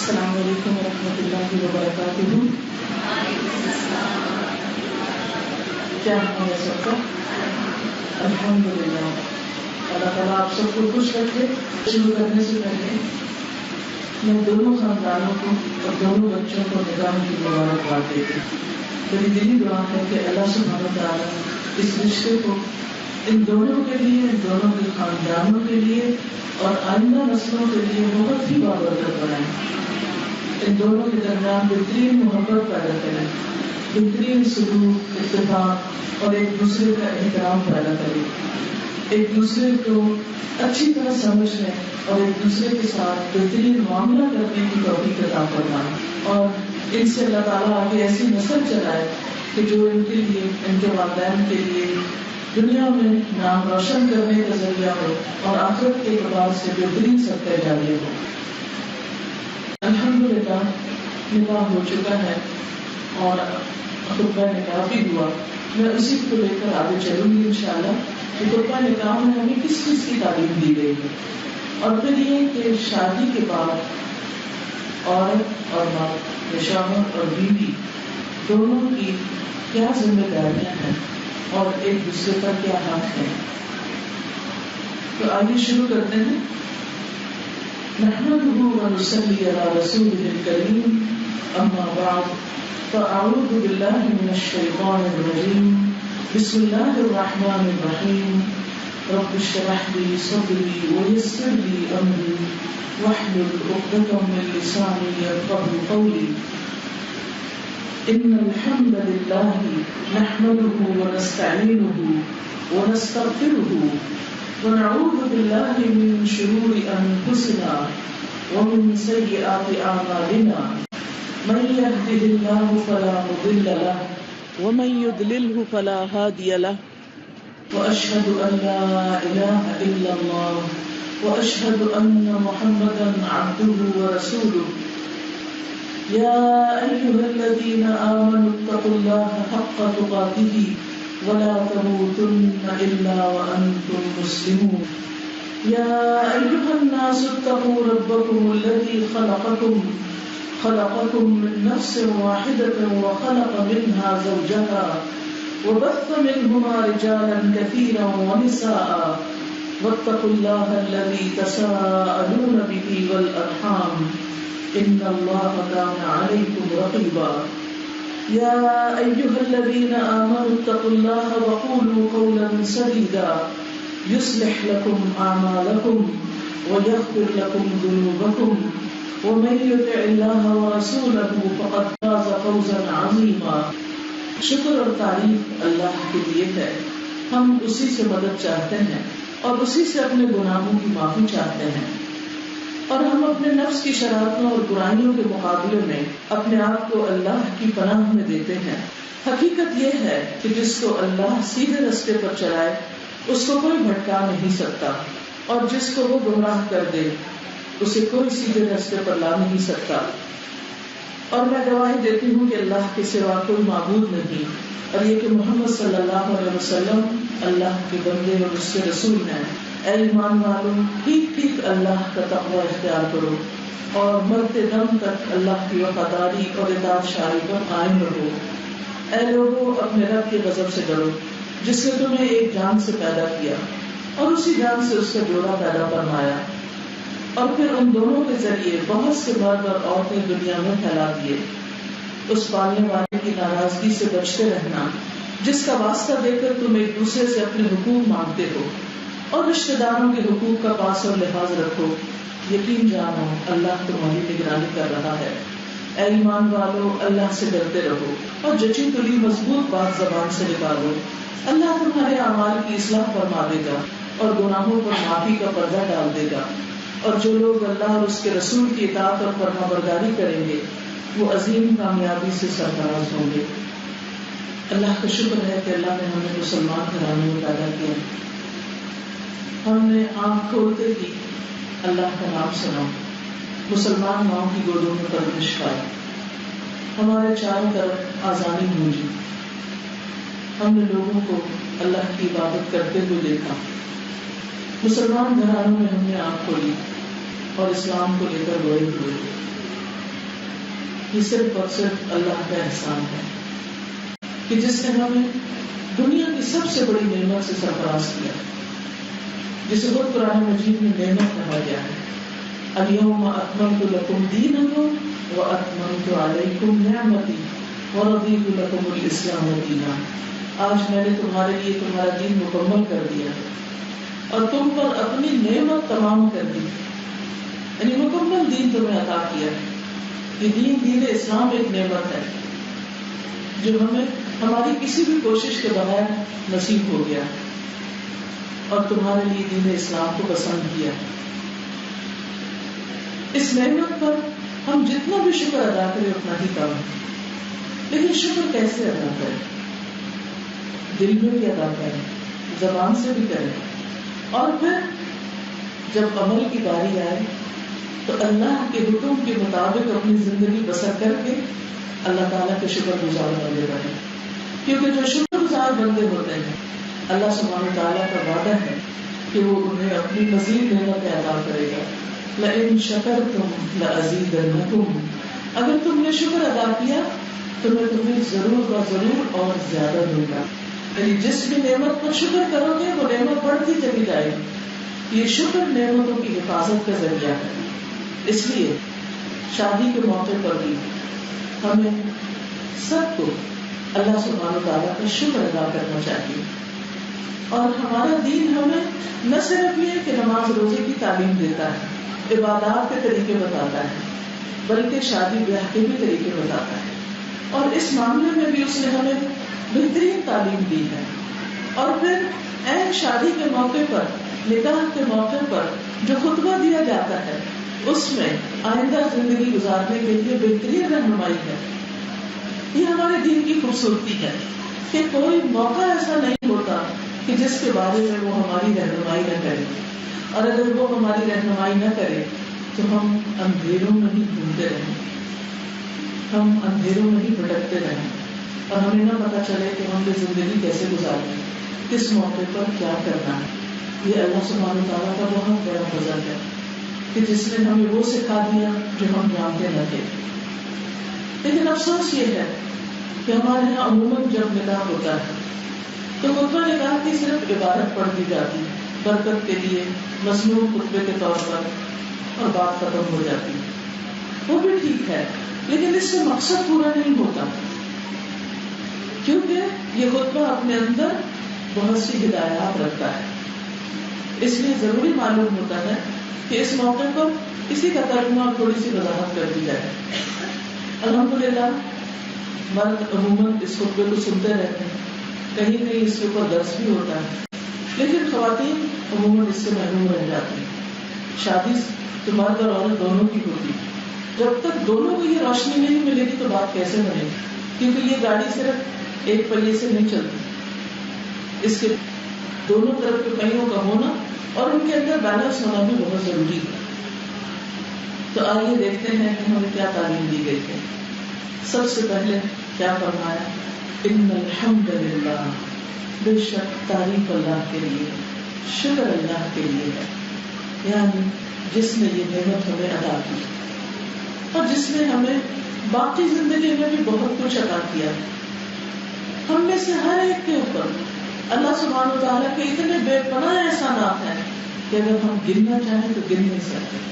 السلام علیکم ورحمۃ اللہ وبرکاتہ. کیا حال ہے سب کا؟ الحمدللہ. اللہ تعالیٰ آپ سب کو خوش رکھے. شروع کرنے سے پہلے میں دونوں خاندانوں کو اور دونوں بچوں کو نکاح کی مبارکباد دیتی ہوں. میری دلی دعا ہے کہ اللہ سبحانہ وتعالیٰ اس رشتے کو ان دونوں کے لیے، ان دونوں کے خاندانوں کے لیے اور آئندہ نسلوں کے لیے بہت ہی بابرکت بنائیں. ان دونوں کے درمیان بہترین محبت پیدا کریں، بہترین سلوک، اتفاق اور ایک دوسرے کا احترام پیدا کریں، ایک دوسرے کو اچھی طرح سمجھ لیں اور ایک دوسرے کے ساتھ بہترین معاملہ کرنے کی توفیق عطا فرمائیں. اور ان سے اللہ تعالیٰ آگے ایسی نسل چلائے کہ جو ان کے لیے، ان کے والدین کے لیے دنیا میں نام روشن کرنے کا ذریعہ ہو اور آخرت کے اعتبار سے بہترین صدقہ جاریہ ہو. الحمدللہ نکاح ہو چکا ہے اور خطبہ نکاح بھی ہوا. میں اسی کو لے کر آگے چلوں گی انشاءاللہ کہ خطبہ نکاح میں ہمیں کس چیز کی تعلیم دی گئی ہے، اور پھر یہ کہ شادی کے بعد عورت اور مرد، شوہر اور بیوی دونوں کی کیا ذمہ داریاں ہیں اور ایک دوسرے پر کیا حق ہے. تو آگے شروع کرتے ہیں. نحمده ونصلي على رسوله الكريم، اما بعد فاعوذ بالله من الشيطان الرجيم. بسم الله الرحمن الرحيم. رب اشرح لي صدري ويسر لي امري واحلل عقدة من لساني يفقهوا قولي. ان الحمد لله نحمده ونستعينه ونستغفره ونعوذ بالله من شرور أنفسنا ومن سيئات أعمالنا. من يهده الله فلا مضل له ومن يضلله فلا هادي له. وأشهد أن لا إله إلا الله وأشهد أن محمدا عبده ورسوله. يا أيها الذين آمنوا اتقوا الله حق تقاته ولا تموتن إلا وأنتم مسلمون. يا أيها الناس اتقوا ربكم الذي خلقكم من نفس واحدة وخلق منها زوجها وبث منهما رجالا كثيرا ونساء واتقوا الله الذي تساءلون به والأرحام إن الله كان عليكم رقيبا. يا أيها الذين آمنوا اتقوا الله وقولوا قولا سديدا يصلح لكم أعمالكم ويغفر لكم ذنوبكم ومن يطع الله ورسوله فقد فاز فوزا عظيما. شکر اور تعریف اللہ کے لیے ہے. ہم اسی سے مدد چاہتے ہیں اور اسی سے اپنے گناہوں کی معافی چاہتے ہیں، اور ہم اپنے نفس کی شرارتوں اور برائیوں کے مقابلے میں اپنے آپ کو اللہ کی پناہ میں دیتے ہیں. حقیقت یہ ہے کہ جس کو اللہ سیدھے راستے پر چلائے اس کو کوئی بھٹکا نہیں سکتا، اور جس کو وہ گمراہ کر دے اسے کوئی سیدھے راستے پر لا نہیں سکتا. اور میں گواہی دیتی ہوں کہ اللہ کے سوا کوئی معبود نہیں، اور یہ کہ محمد صلی اللہ علیہ وسلم اللہ کے بندے اور اس کے رسول ہیں. اے ایمان والوں، ٹھیک ٹھیک اللہ کا تقوی اختیار کرو اور مرتے دم تک اللہ کی وفاداری اور اطاعت شاری پر قائم رہو. اے لوگوں، اپنے رب کے غضب سے ڈرو جس نے تمہیں ایک جان سے پیدا کیا اور اسی جان سے اس کا جوڑا پیدا فرمایا، اور پھر ان دونوں کے ذریعے بہت سے مرد اور عورتیں دنیا میں پھیلا دیے. اس پالنے والے کی ناراضگی سے بچتے رہنا جس کا واسطہ دے کر تم ایک دوسرے سے اپنے حقوق مانگتے ہو، اور رشتہ داروں کے حقوق کا پاس اور لحاظ رکھو. یقین جانو اللہ تمہاری نگرانی کر رہا ہے. اے ایمان والو، اللہ سے ڈرتے رہو اور جچی تلی مضبوط بات زبان سے نکالو. اللہ تمہارے اعمال کی اصلاح فرما دے گا اور گناہوں پر معافی کا پردہ ڈال دے گا. اور جو لوگ اللہ اور اس کے رسول کی اطاعت اور فرما برداری کریں گے وہ عظیم کامیابی سے سرفراز ہوں گے. اللہ کا شکر ہے کہ اللہ نے ہمیں مسلمان گھرانے میں پیدا کیا. ہم نے آنکھ کھولتے ہی اللہ کا نام سنا، مسلمان ماؤں کی گودوں میں پرورش پائی، ہمارے چاروں طرف آزانی گونجی، ہم نے لوگوں کو اللہ کی عبادت کرتے ہوئے دیکھا. مسلمان گھرانوں میں ہم نے آنکھ کھولی اور اسلام کو لے کر گئے ہوئے. یہ صرف اور صرف اللہ کا احسان ہے کہ جس نے ہمیں دنیا کی سب سے بڑی نعمت سے سرفراز کیا، جسے خود قرآن مجید میں نعمت کہا گیا ہے. الیوم اکملت لکم دینکم واتممت علیکم نعمتی ورضیت لکم الاسلام دینا. آج میں نے تمہارے لیے تمہارا دین مکمل کر دیا اور تم پر اپنی نعمت تمام کر دی، یعنی مکمل دین تمہیں عطا کیا. یہ دین اسلام ایک نعمت ہے جو ہمیں ہماری کسی بھی کوشش کے بغیر نصیب ہو گیا اور تمہارے لیے دین اسلام کو پسند کیا. اس نعمت پر ہم جتنا بھی شکر ادا کریں اتنا ہی کم ہے. لیکن شکر کیسے ادا کریں؟ دل میں بھی ادا کریں، زبان سے بھی کریں، اور پھر جب عمل کی باری آئے تو اللہ کے حکم کے مطابق اپنی زندگی بسر کر کے اللہ تعالیٰ کے شکر گزار بندے بنے. کیونکہ جو شکر گزار بندے ہوتے ہیں اللہ سبحانہ تعالیٰ کا وعدہ ہے کہ وہ انہیں اپنی مزید نعمتیں عطا کرے گا. لئن شکرتم لأزیدنکم، اگر تم نے شکر ادا کیا تو میں تمہیں ضرور و ضرور اور زیادہ دوں گا. یعنی جس بھی نعمت پر شکر کرو گے وہ نعمت بڑھتی چلی جائے گی. یہ شکر نعمتوں کی حفاظت کا ذریعہ ہے. اس لیے شادی کے موقع پر بھی ہمیں سب کو اللہ سبحانہ تعالیٰ کا شکر ادا کرنا چاہیے. اور ہمارا دین ہمیں نہ صرف یہ کہ نماز روزے کی تعلیم دیتا ہے، عبادات کے طریقے بتاتا ہے، بلکہ شادی بیاہ کے بھی طریقے بتاتا ہے. اور اس معاملے میں بھی اس نے ہمیں بہترین تعلیم دی ہے. اور پھر عین شادی کے موقع پر، نکاح کے موقع پر جو خطبہ دیا جاتا ہے اس میں آئندہ زندگی گزارنے کے لیے بہترین رہنمائی ہے. یہ ہمارے دین کی خوبصورتی ہے کہ کوئی موقع ایسا نہیں ہوتا کہ جس کے بارے میں وہ ہماری رہنمائی نہ کرے، اور اگر وہ ہماری رہنمائی نہ کرے تو ہم اندھیروں میں ہی گھومتے رہیں، ہم اندھیروں میں ہی بھٹکتے رہیں اور ہمیں نہ پتہ چلے کہ ہم نے زندگی کیسے گزارنی، کس موقع پر کیا کرنا ہے. یہ اللہ سبحانہ تعالیٰ کا بہت بڑا فضل ہے کہ جس نے ہمیں وہ سکھا دیا جو ہم جانتے نہ تھے. لیکن افسوس یہ ہے کہ ہمارے یہاں عموماً جب نکاح ہوتا ہے تو خطبہ نکاح کی صرف عبارت پڑھ دی جاتی ہے برکت کے لیے، مصنوع خطبے کے طور پر، اور بات ختم ہو جاتی ہے. وہ بھی ٹھیک ہے لیکن اس سے مقصد پورا نہیں ہوتا، کیونکہ یہ خطبہ اپنے اندر بہت سی ہدایات رکھتا ہے. اس لیے ضروری معلوم ہوتا ہے کہ اس موقع پر کسی کا ترجمہ اور تھوڑی سی وضاحت کر دی جائے. الحمدللہ مرد عموماً اس خطبے کو سنتے رہتے ہیں، کہیں کہیں اس کے اوپر درس بھی ہوتا ہے، لیکن خواتین عموماً اس سے محروم رہ جاتی ہیں. شادی تو مرد اور عورت دونوں کی ہوتی ہے، جب تک دونوں کو یہ روشنی نہیں ملے گی تو بات کیسے بنے گی؟ کیونکہ یہ گاڑی صرف ایک پہیے سے نہیں چلتی، اس کے دونوں طرف کے پہیوں کا ہونا اور ان کے اندر بیلنس ہونا بھی بہت ضروری ہے. تو آئیے دیکھتے ہیں کہ ہمیں کیا تعلیم دی گئی ہے. سب سے پہلے کیا فرمایا؟ ان الحمد للہ، بے شک تعریف اللہ کے لیے، شکر اللہ کے لیے ہے، یعنی جس نے یہ نعمت ہمیں عطا کی اور جس نے ہمیں باقی زندگی میں بھی بہت کچھ عطا کیا. ہم میں سے ہر ایک کے اوپر اللہ سبحانہ و تعالیٰ کے اتنے بے پناہ احسانات ہیں کہ اگر ہم گننا چاہیں تو گن نہیں سکتے.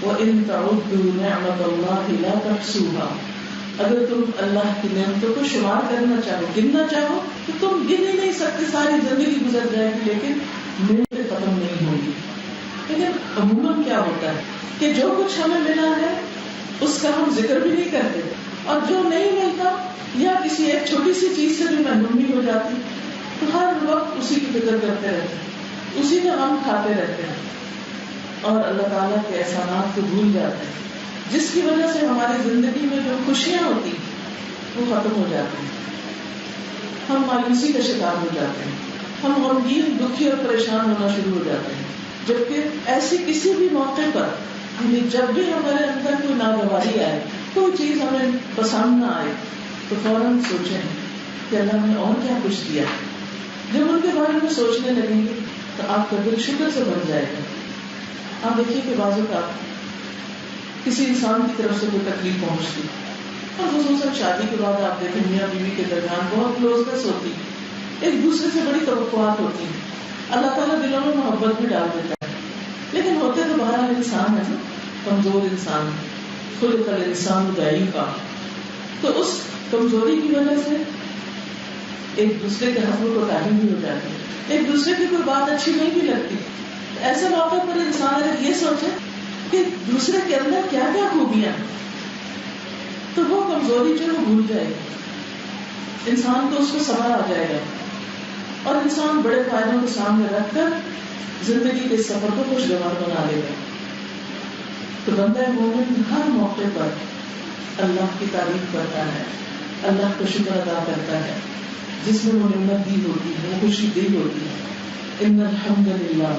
وَإِن تَعُدُّوا نِعْمَةَ اللَّهِ لَا تُحْصُوهَا، اگر تم اللہ کی نعمتوں کو شمار کرنا چاہو، گننا چاہو تو تم گن ہی نہیں سکتے. ساری زندگی گزر جائے گی لیکن نعمتیں ختم نہیں ہوں گی. لیکن عموماً کیا ہوتا ہے کہ جو کچھ ہمیں ملا ہے اس کا ہم ذکر بھی نہیں کرتے، اور جو نہیں ملتا یا کسی ایک چھوٹی سی چیز سے بھی محرومی ہو جاتی تو ہر وقت اسی کی فکر کرتے رہتے ہیں، اسی کا غم کھاتے رہتے ہیں اور اللہ تعالیٰ کے احسانات کو بھول جاتے ہیں، جس کی وجہ سے ہماری زندگی میں جو خوشیاں ہوتی وہ ختم ہو جاتی ہیں. ہم مایوسی کا شکار ہو جاتے ہیں، ہم غمگین، دکھی اور پریشان ہونا شروع ہو جاتے ہیں. جبکہ ایسی کسی بھی موقع پر جب بھی ہمارے اندر کوئی ناگواری آئے، کوئی چیز ہمیں پسند نہ آئے تو فوراً سوچیں کہ اللہ نے اور کیا کچھ دیا. جب ان کے بارے میں سوچنے لگیں گے تو آپ کا دل شکر سے بن جائے گا. آپ دیکھیے کہ بعض اوقات کسی انسان کی طرف سے کوئی تکلیف پہنچتی اور خصوصاً شادی کے بعد آپ دیکھیں میاں بیوی کے درمیان بہت کلوزنس ہوتی ہے، ایک دوسرے سے بڑی توقعات ہوتی ہیں، اللہ تعالیٰ دلوں میں محبت بھی ڈال دیتا ہے، لیکن ہوتے تو بہرحال انسان ہے نا، کمزور انسان، خلق الانسان ضعیفا، تو اس کمزوری کی وجہ سے ایک دوسرے کے حق میں کوتاہی بھی ہو جاتی ہے، ایک دوسرے کی کوئی بات اچھی نہیں بھی لگتی. ایسے موقع پر انسان اگر یہ سوچے کہ دوسرے کے اندر کیا کیا خوبیاں ہیں تو وہ کمزوری جو ہے بھول جائے گی، انسان کو اس کو صبر آ جائے گا اور انسان بڑے فائدوں کو سامنے رکھ کر زندگی کے سفر کو خوشگوار بنا لے گا. تو بندہ مومن ہر موقع پر اللہ کی تعریف کرتا ہے، اللہ کا شکر ادا کرتا ہے، جس میں وہ نعمت دی ہوتی ہے، وہ خوشی دی ہوتی ہے. ان الحمد للہ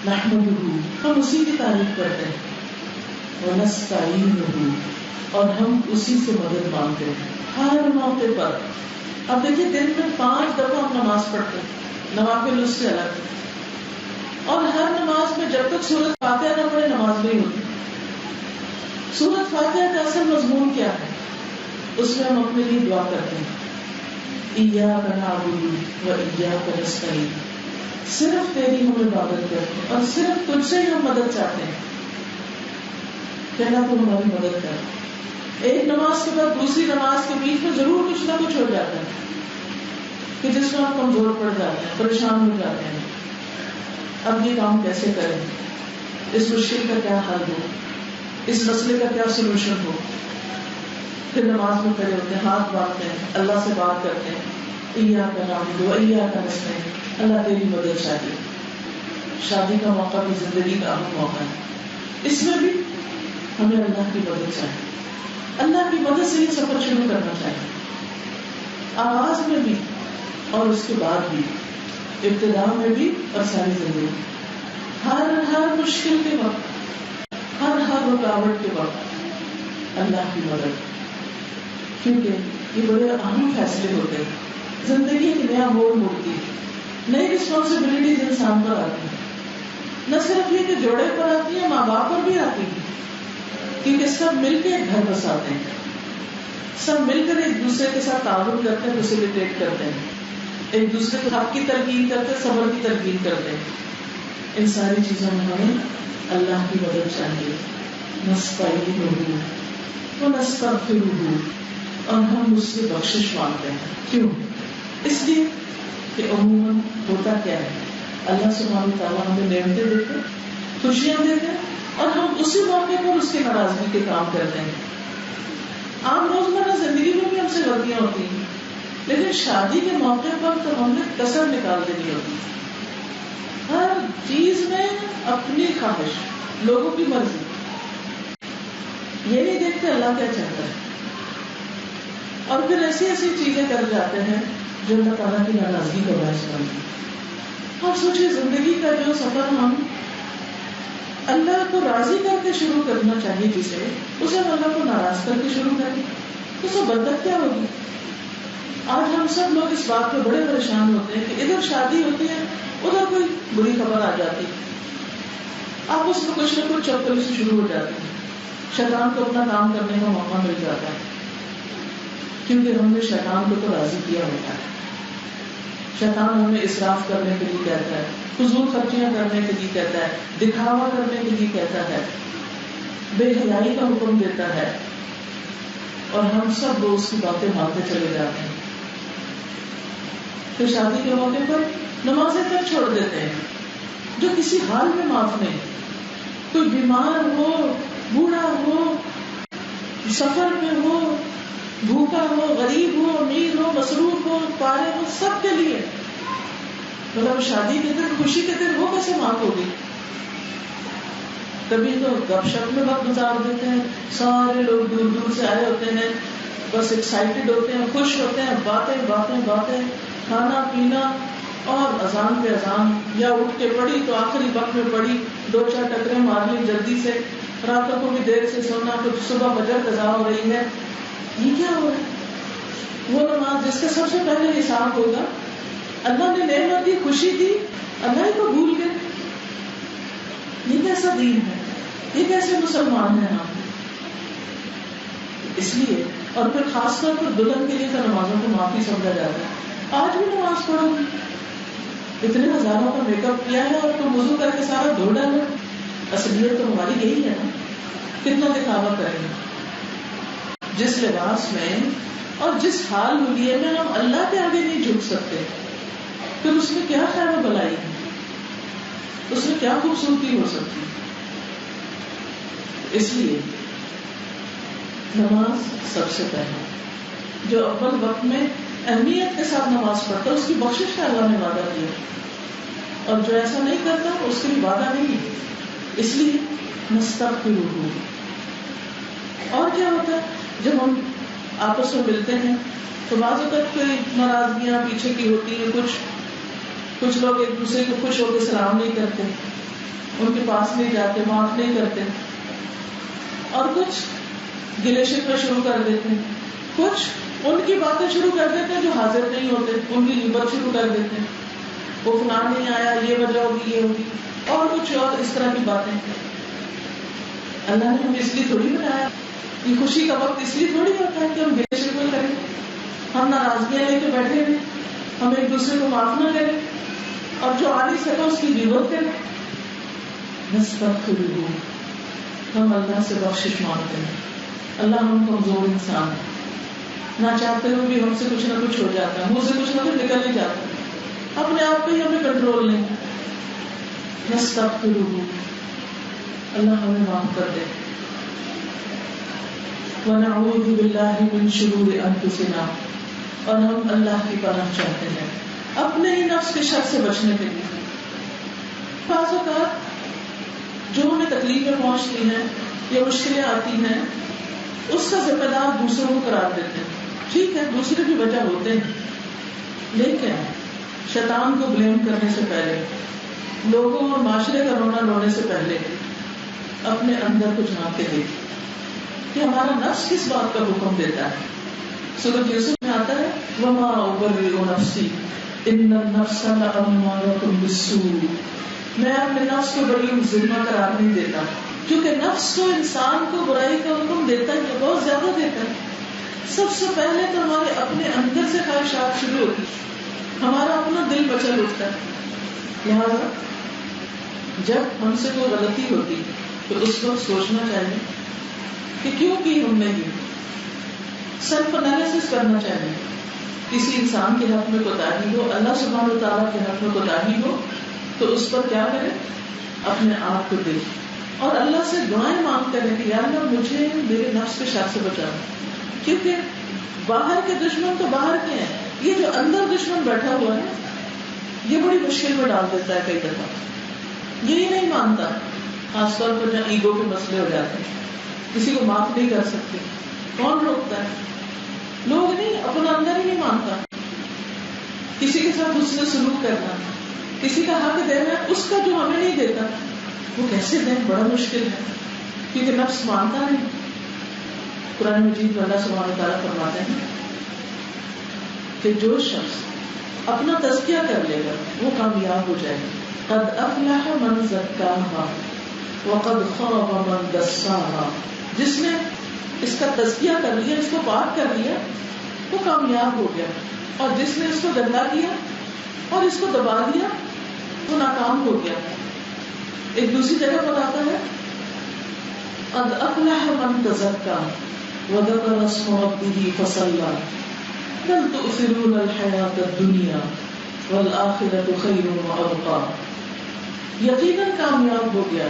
نحمدہ، ہم اسی کی تعریف کرتے ہیں، ونستعینہ، اور ہم اسی سے مدد مانگتے ہیں ہر موقع پر. اب دیکھیے دن میں 5 دفعہ ہم نماز پڑھتے ہیں، نوافل اس سے الگ، اور ہر نماز میں جب تک سورۃ فاتحہ نہ پڑھے نماز نہیں ہوتی. سورۃ فاتحہ کا اصل مضمون کیا ہے؟ اس میں ہم اپنے لیے دعا کرتے ہیں، ایاک نعبد و ایاک نستعین، صرف تیری ہم عبادت کرتے ہیں اور صرف تجھ سے ہی ہم مدد چاہتے ہیں کہ اللہ تو ہماری مدد کر. ایک نماز کے بعد دوسری نماز کے بیچ میں ضرور کچھ نہ کچھ ہو جاتا ہے کہ جس میں آپ کمزور پڑ جاتے ہیں، پریشان ہو جاتے ہیں. اب یہ کام کیسے کریں، اس مشکل کا کیا حل ہو، اس مسئلے کا کیا سولوشن ہو. پھر نماز میں کھڑے ہوتے ہیں، ہاتھ باندھتے ہیں، اللہ سے بات کرتے ہیں، ایاک نعبد و ایاک نستعین، اللہ تیری مدد چاہیے. شادی کا موقع بھی زندگی کا اہم موقع ہے، اس میں بھی ہمیں اللہ کی مدد چاہیے، اللہ کی مدد سے یہ سفر شروع کرنا چاہیے، آغاز میں بھی اور اس کے بعد بھی، ابتدا میں بھی اور ساری زندگی. ہر مشکل کے وقت، ہر رکاوٹ کے وقت اللہ کی مدد، کیونکہ یہ بڑے اہم فیصلے ہوتے ہیں. زندگی ایک نیا موڑ موڑتی ہے، نئی رسپانسبلٹیز انسان پر آتی ہیں، نہ صرف یہ کہ جوڑے پر آتی ہیں، ماں باپ پر بھی آتی ہیں، کیونکہ سب مل کے ایک گھر بساتے ہیں، سب مل کر ایک دوسرے کے ساتھ تعاون کرتے ہیں، فیسیلیٹیٹ کرتے ہیں، ایک دوسرے کو حق کی تلقین کرتے ہیں، صبر کی تلقین کرتے ہیں. ان ساری چیزوں میں ہمیں اللہ کی مدد چاہیے. نستعینہ ونستغفرہ، اور ہم اس سے بخشش مانگتے ہیں. کیوں؟ اس لیے کہ عموماً ہوتا کیا ہے، اللہ سبحانہ وتعالیٰ ہمیں نعمتیں دیتے، خوشیاں دیتے ہیں، اور ہم اسی موقع پر اس کی ناراضگی کے کام کرتے ہیں. عام روزمرہ زندگی میں بھی ہم سے غلطیاں ہوتی ہیں، لیکن شادی کے موقع پر تو ہم نے کسر نکال دینی ہوتی ہے. ہر چیز میں اپنی خواہش، لوگوں کی مرضی، یہ نہیں دیکھتے اللہ کیا چاہتا ہے، اور پھر ایسی چیزیں کر جاتے ہیں جو اللہ تعالیٰ کی ناراضگی کا باعث بنتی ہے. اور سوچیے زندگی کا جو سفر ہم اللہ کو راضی کر کے شروع کرنا چاہیے، اسے ہم اللہ کو ناراض کر کے شروع کریں تو اس میں بدت کیا ہوگی. آج ہم سب لوگ اس بات پہ بڑے پریشان ہوتے ہیں کہ ادھر شادی ہوتی ہے، ادھر کوئی بری خبر آ جاتی، آپس میں کچھ نہ کچھ چپل سے شروع ہو جاتی ہے، شیطان کو اپنا کام کرنے کا موقع مل جاتا ہے، کیونکہ ہم نے شیطان کو تو راضی کیا ہوتا ہے. شیطان ہمیں اسراف کرنے کے لیے کہتا ہے، فضول خرچیاں کرنے کے لیے کہتا ہے، دکھاوا کرنے کے لیے کہتا ہے، بے حیائی کا حکم دیتا ہے، اور ہم سب لوگ اس کی باتیں مانتے چلے جاتے ہیں. پھر شادی کے موقع پر نمازیں تک چھوڑ دیتے ہیں جو کسی حال میں معاف نہیں. کوئی بیمار ہو، بوڑھا ہو، سفر میں ہو، بھوکا ہو، غریب ہو، امیر ہو، مصروف ہو، پارے ہو، سب کے لیے. مطلب شادی کے دن، خوشی کے دن وہ کیسے معاف ہوگی؟ کبھی تو گپ شپ میں وقت گزار دیتے ہیں، سارے لوگ دور دور سے آئے ہوتے ہیں، بس ایکسائٹیڈ ہوتے ہیں، خوش ہوتے ہیں، باتیں باتیں باتیں، کھانا پینا، اور اذان پہ اذان، یا اٹھ کے پڑھی تو آخری وقت میں پڑھی، 2-4 ٹکریں مار لی جلدی سے، راتوں کو بھی دیر سے سونا، کچھ صبح فجر قضا ہو رہی ہے. یہ کیا ہو رہا ہے؟ وہ نماز جس کا سب سے پہلے حساب ہوگا، اللہ نے نعمت دی، خوشی دی، اللہ ہی کو بھول گئے. یہ کیسا دین ہے؟ یہ کیسے مسلمان ہیں ہم؟ اس لیے اور پھر خاص طور پر دلہن کے لیے تو نمازوں کو معافی سمجھا جاتا ہے. آج بھی نماز پڑھو گی, اتنے ہزاروں کا میک اپ کیا ہے اور تم وضو کر کے سارا دھو ڈالو. اصلیت تو ہماری یہی ہے نا, کتنا دکھاوا کریں گے. جس لباس میں اور جس حال ہولیے میں ہم اللہ کے آگے نہیں جھک سکتے, پھر اس میں کیا خیر و بلائی ہے, اس میں کیا خوبصورتی ہو سکتی. اس لیے نماز سب سے پہلے, جو اول وقت میں اہمیت کے ساتھ نماز پڑھتا ہے اس کی بخشش کا اللہ نے وعدہ کیا, اور جو ایسا نہیں کرتا اس کے لیے وعدہ نہیں ہے. اس لیے نستغفرہ. اور کیا ہوتا ہے جب ہم آپس میں ملتے ہیں تو بعض اوقات کوئی ناراضگیاں پیچھے کی ہوتی ہیں, کچھ لوگ ایک دوسرے کو خوش ہو کے سلام نہیں کرتے, ان کے پاس نہیں جاتے, معاف نہیں کرتے, اور کچھ گلے شکوے شروع کر دیتے ہیں, کچھ ان کی باتیں شروع کر دیتے ہیں جو حاضر نہیں ہوتے, ان کی غیبت شروع کر دیتے ہیں, وہ فلاں نہیں آیا, یہ وجہ ہوگی, یہ ہوگی, اور کچھ اور اس طرح کی باتیں. اللہ نے ہمیں اس لیے تھوڑی بنایا, یہ خوشی کا وقت اس لیے تھوڑی ہوتا ہے کہ ہم گلے شکوے کریں, ہم ناراضگیاں لے کے بیٹھے ہوئے, ہم ایک دوسرے کو معاف نہ کریں, اور جو آ نہیں سکا اس کی غیبت کریں. نستغفرہ, ہم اللہ سے بخشش مانگتے ہیں. اللہ ہم کمزور انسان ہیں, نہ چاہتے ہوئے بھی ہم سے کچھ نہ کچھ ہو جاتا ہے, منہ سے کچھ نہ کچھ نکل ہی جاتا ہے, اپنے آپ پہ ہی ہمیں کنٹرول نہیں. نستغفرہ, اللہ ہمیں معاف کر دے. ونعوذ باللہ من شرور انفسنا, اور ہم اللہ کی پناہ چاہتے ہیں اپنے ہی نفس کے شر سے بچنے کے لیے. بعض اوقات جو ہمیں تکلیفیں پہنچتی ہیں یا مشکلیں آتی ہیں اس کا ذمہ دار دوسروں کو قرار دیتے ہیں. ٹھیک ہے, دوسرے بھی وجہ ہوتے ہیں, لیکن شیطان کو بلیم کرنے سے پہلے, لوگوں اور معاشرے کا رونا رونے سے پہلے اپنے اندر کو جھانک کے دیکھیں کہ ہمارا نفس کس بات کا حکم دیتا ہے. سورۃ یوسف میں آتا ہے وما ابرئ نفسی ان النفس لامارۃ بالسوء, میں اپنے نفس کو بڑی ظلمہ قرار نہیں دیتا, کیونکہ نفس تو انسان کو برائی کا حکم دیتا ہے, بہت زیادہ دیتا ہے. سب سے پہلے تو ہمارے اپنے اندر سے خواہشات شروع ہوتی, ہمارا اپنا دل مچل اٹھتا ہے. لہٰذا جب ہم سے کوئی غلطی ہوتی تو اس وقت سوچنا چاہیے کہ کیوں کی ہم نے یہ, سیلف انالیسس کرنا چاہیے. کسی انسان کے حق میں کوتاہی ہو, اللہ سبحانہ و تعالیٰ کے حق میں کوتاہی ہو, تو اس پر کیا کریں, اپنے آپ کو دیکھیں اور اللہ سے دعائیں مانگ کریں کہ یا اللہ مجھے میرے نفس کے شر سے بچاؤ. کیونکہ باہر کے دشمن تو باہر کے ہیں, یہ جو اندر دشمن بیٹھا ہوا ہے یہ بڑی مشکل میں ڈال دیتا ہے. کئی دفعہ یہی نہیں مانتا, خاص طور پر جہاں ایگو کے مسئلے ہو جاتے ہیں, کسی کو معاف نہیں کر سکتے. کون روکتا ہے؟ لوگ نہیں, اپنا اندر ہی نہیں مانتا. کسی کے ساتھ حسن سلوک کرنا, کسی کا حق دینا, اس کا جو ہمیں نہیں دیتا وہ کیسے دیں, بڑا مشکل ہے, کیونکہ نفس مانتا نہیں. قرآن مجید میں اللہ سبحانہ و تعالیٰ فرماتے ہیں کہ جو شخص اپنا تزکیہ کر لے گا وہ کامیاب ہو جائے گا. قد افلح من زکاہا وقد خاب من دساہا, جس نے اس کا تزکیہ کر لیا, اس کو پاک کر لیا, وہ کامیاب ہو گیا, اور جس نے اس کو گندا کیا اور اس کو دبا دیا وہ ناکام ہو گیا. ایک دوسری جگہ پر آتا ہے قد افلح من تزکا وذکر اسم ربہ فصلی بل تؤثرون الحیاۃ الدنیا والآخرۃ خیر وابقی. یقیناً کامیاب ہو گیا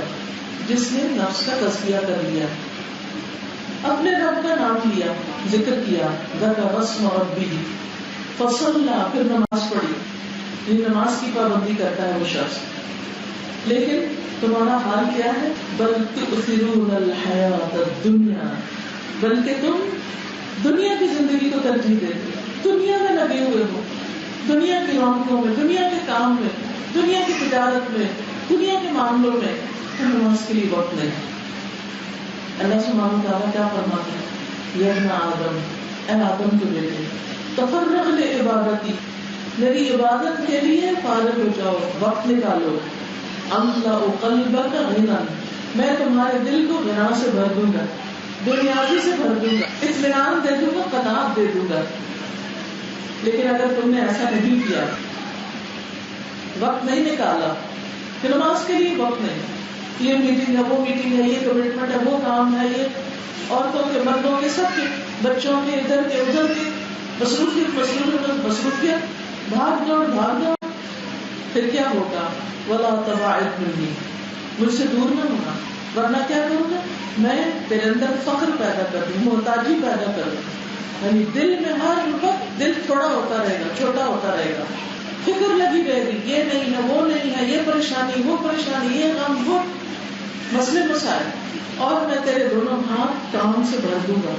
جس نے نفس کا تزکیہ کر لیا, اپنے رب کا نام لیا, ذکر کیا, ذکر اسم ربہ فصلی, پھر نماز پڑھی. یہ نماز کی پابندی کرتا ہے وہ شخص, لیکن تمہارا حال کیا ہے, بل تؤثرون الحیاۃ الدنیا, بلکہ تم دنیا کی زندگی کو ترجیح دیتے, دنیا میں لگے ہوئے ہو, دنیا کی رونقوں میں, دنیا کے کام میں, دنیا کی تجارت میں, دنیا کے معاملوں میں, نماز کے لیے وقت نہیں. اللہ سبحانہ وتعالیٰ کیا فرماتے ہیں, یا ابن آدم, اے آدم کے بیٹے, تفرغ لعبادتی, میری عبادت کے لیے فارغ ہو جاؤ, وقت نکالو. املأ قلبک غنا, میں تمہارے دل کو غنا سے بھر دوں گا. بنیادی سے بھر دوں گا، اطمینان دے دوں گا، قناعت دے دوں گا. لیکن اگر تم نے ایسا نہیں کیا، وقت نہیں نکالا کہ نماز کے لیے وقت نہیں، یہ میٹنگ ہے، وہ میٹنگ ہے، یہ کمٹمنٹ ہے، وہ کام ہے، یہ عورتوں کے مردوں کے سب کے، بچوں کے ادھر کے ادھر کے، مصروفیت، بھاگ دوڑ، پھر کیا ہوگا؟ ولا تباعد منی، مجھ سے دور نہ ہونا، ورنہ کیا کروں گا؟ میں تیرے اندر فخر پیدا کر دوں، محتاجی پیدا کر دوں. یعنی دل میں ہر وقت دل تھوڑا ہوتا رہے گا، چھوٹا ہوتا رہے گا، فکر لگی رہے گی، یہ نہیں ہے، وہ نہیں ہے، یہ پریشانی، وہ پریشانی، یہ غم، وہ مسئلے مسائل. اور میں تیرے دونوں ہاتھ کام سے بھر دوں گا.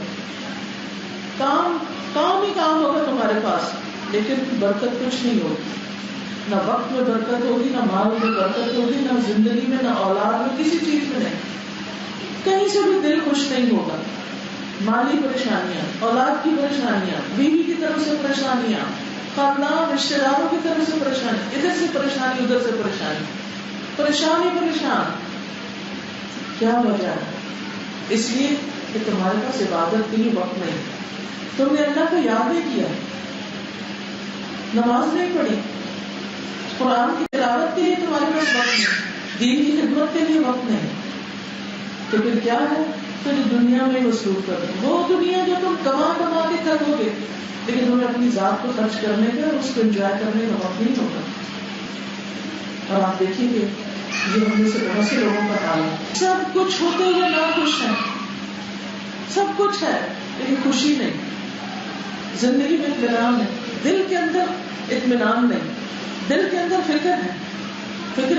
کام ہی کام ہوگا تمہارے پاس، لیکن برکت کچھ نہیں ہوگی. نہ وقت میں برکت ہوگی، نہ مال میں برکت ہوگی، نہ زندگی میں، نہ اولاد میں، کسی چیز میں نہیں. کہیں سے بھی دل خوش نہیں ہوگا. مالی پریشانیاں، اولاد کی پریشانیاں، بیوی کی طرف سے پریشانیاں، خاندان رشتے داروں کی طرف سے پریشانی، ادھر سے پریشانی، ادھر سے پریشانی، پریشان. کیا وجہ ہے؟ اس لیے کہ تمہارے پاس عبادت کے لیے وقت نہیں، تم نے اللہ کو یاد نہیں کیا، نماز نہیں پڑھی، قرآن کی تلاوت کے لیے تمہارے پاس وقت نہیں، دین کی خدمت کے لیے وقت نہیں. تو پھر کیا ہے؟ پھر دنیا میں مصروف کر دو، وہ دنیا جو تم کما کے کھو گے، لیکن تمہیں اپنی ذات کو خرچ کرنے کا، اس کو انجوائے کرنے کا وقت نہیں ہوگا. اور آپ دیکھیں گے یہ ہم میں سے بہت سے لوگوں کا حال ہے، سب کچھ ہوتے ہوئے نہ خوش ہیں، سب کچھ ہے لیکن خوشی نہیں، زندگی میں اطمینان نہیں، دل کے اندر اطمینان نہیں، دل کے اندر فکر ہے، فکر،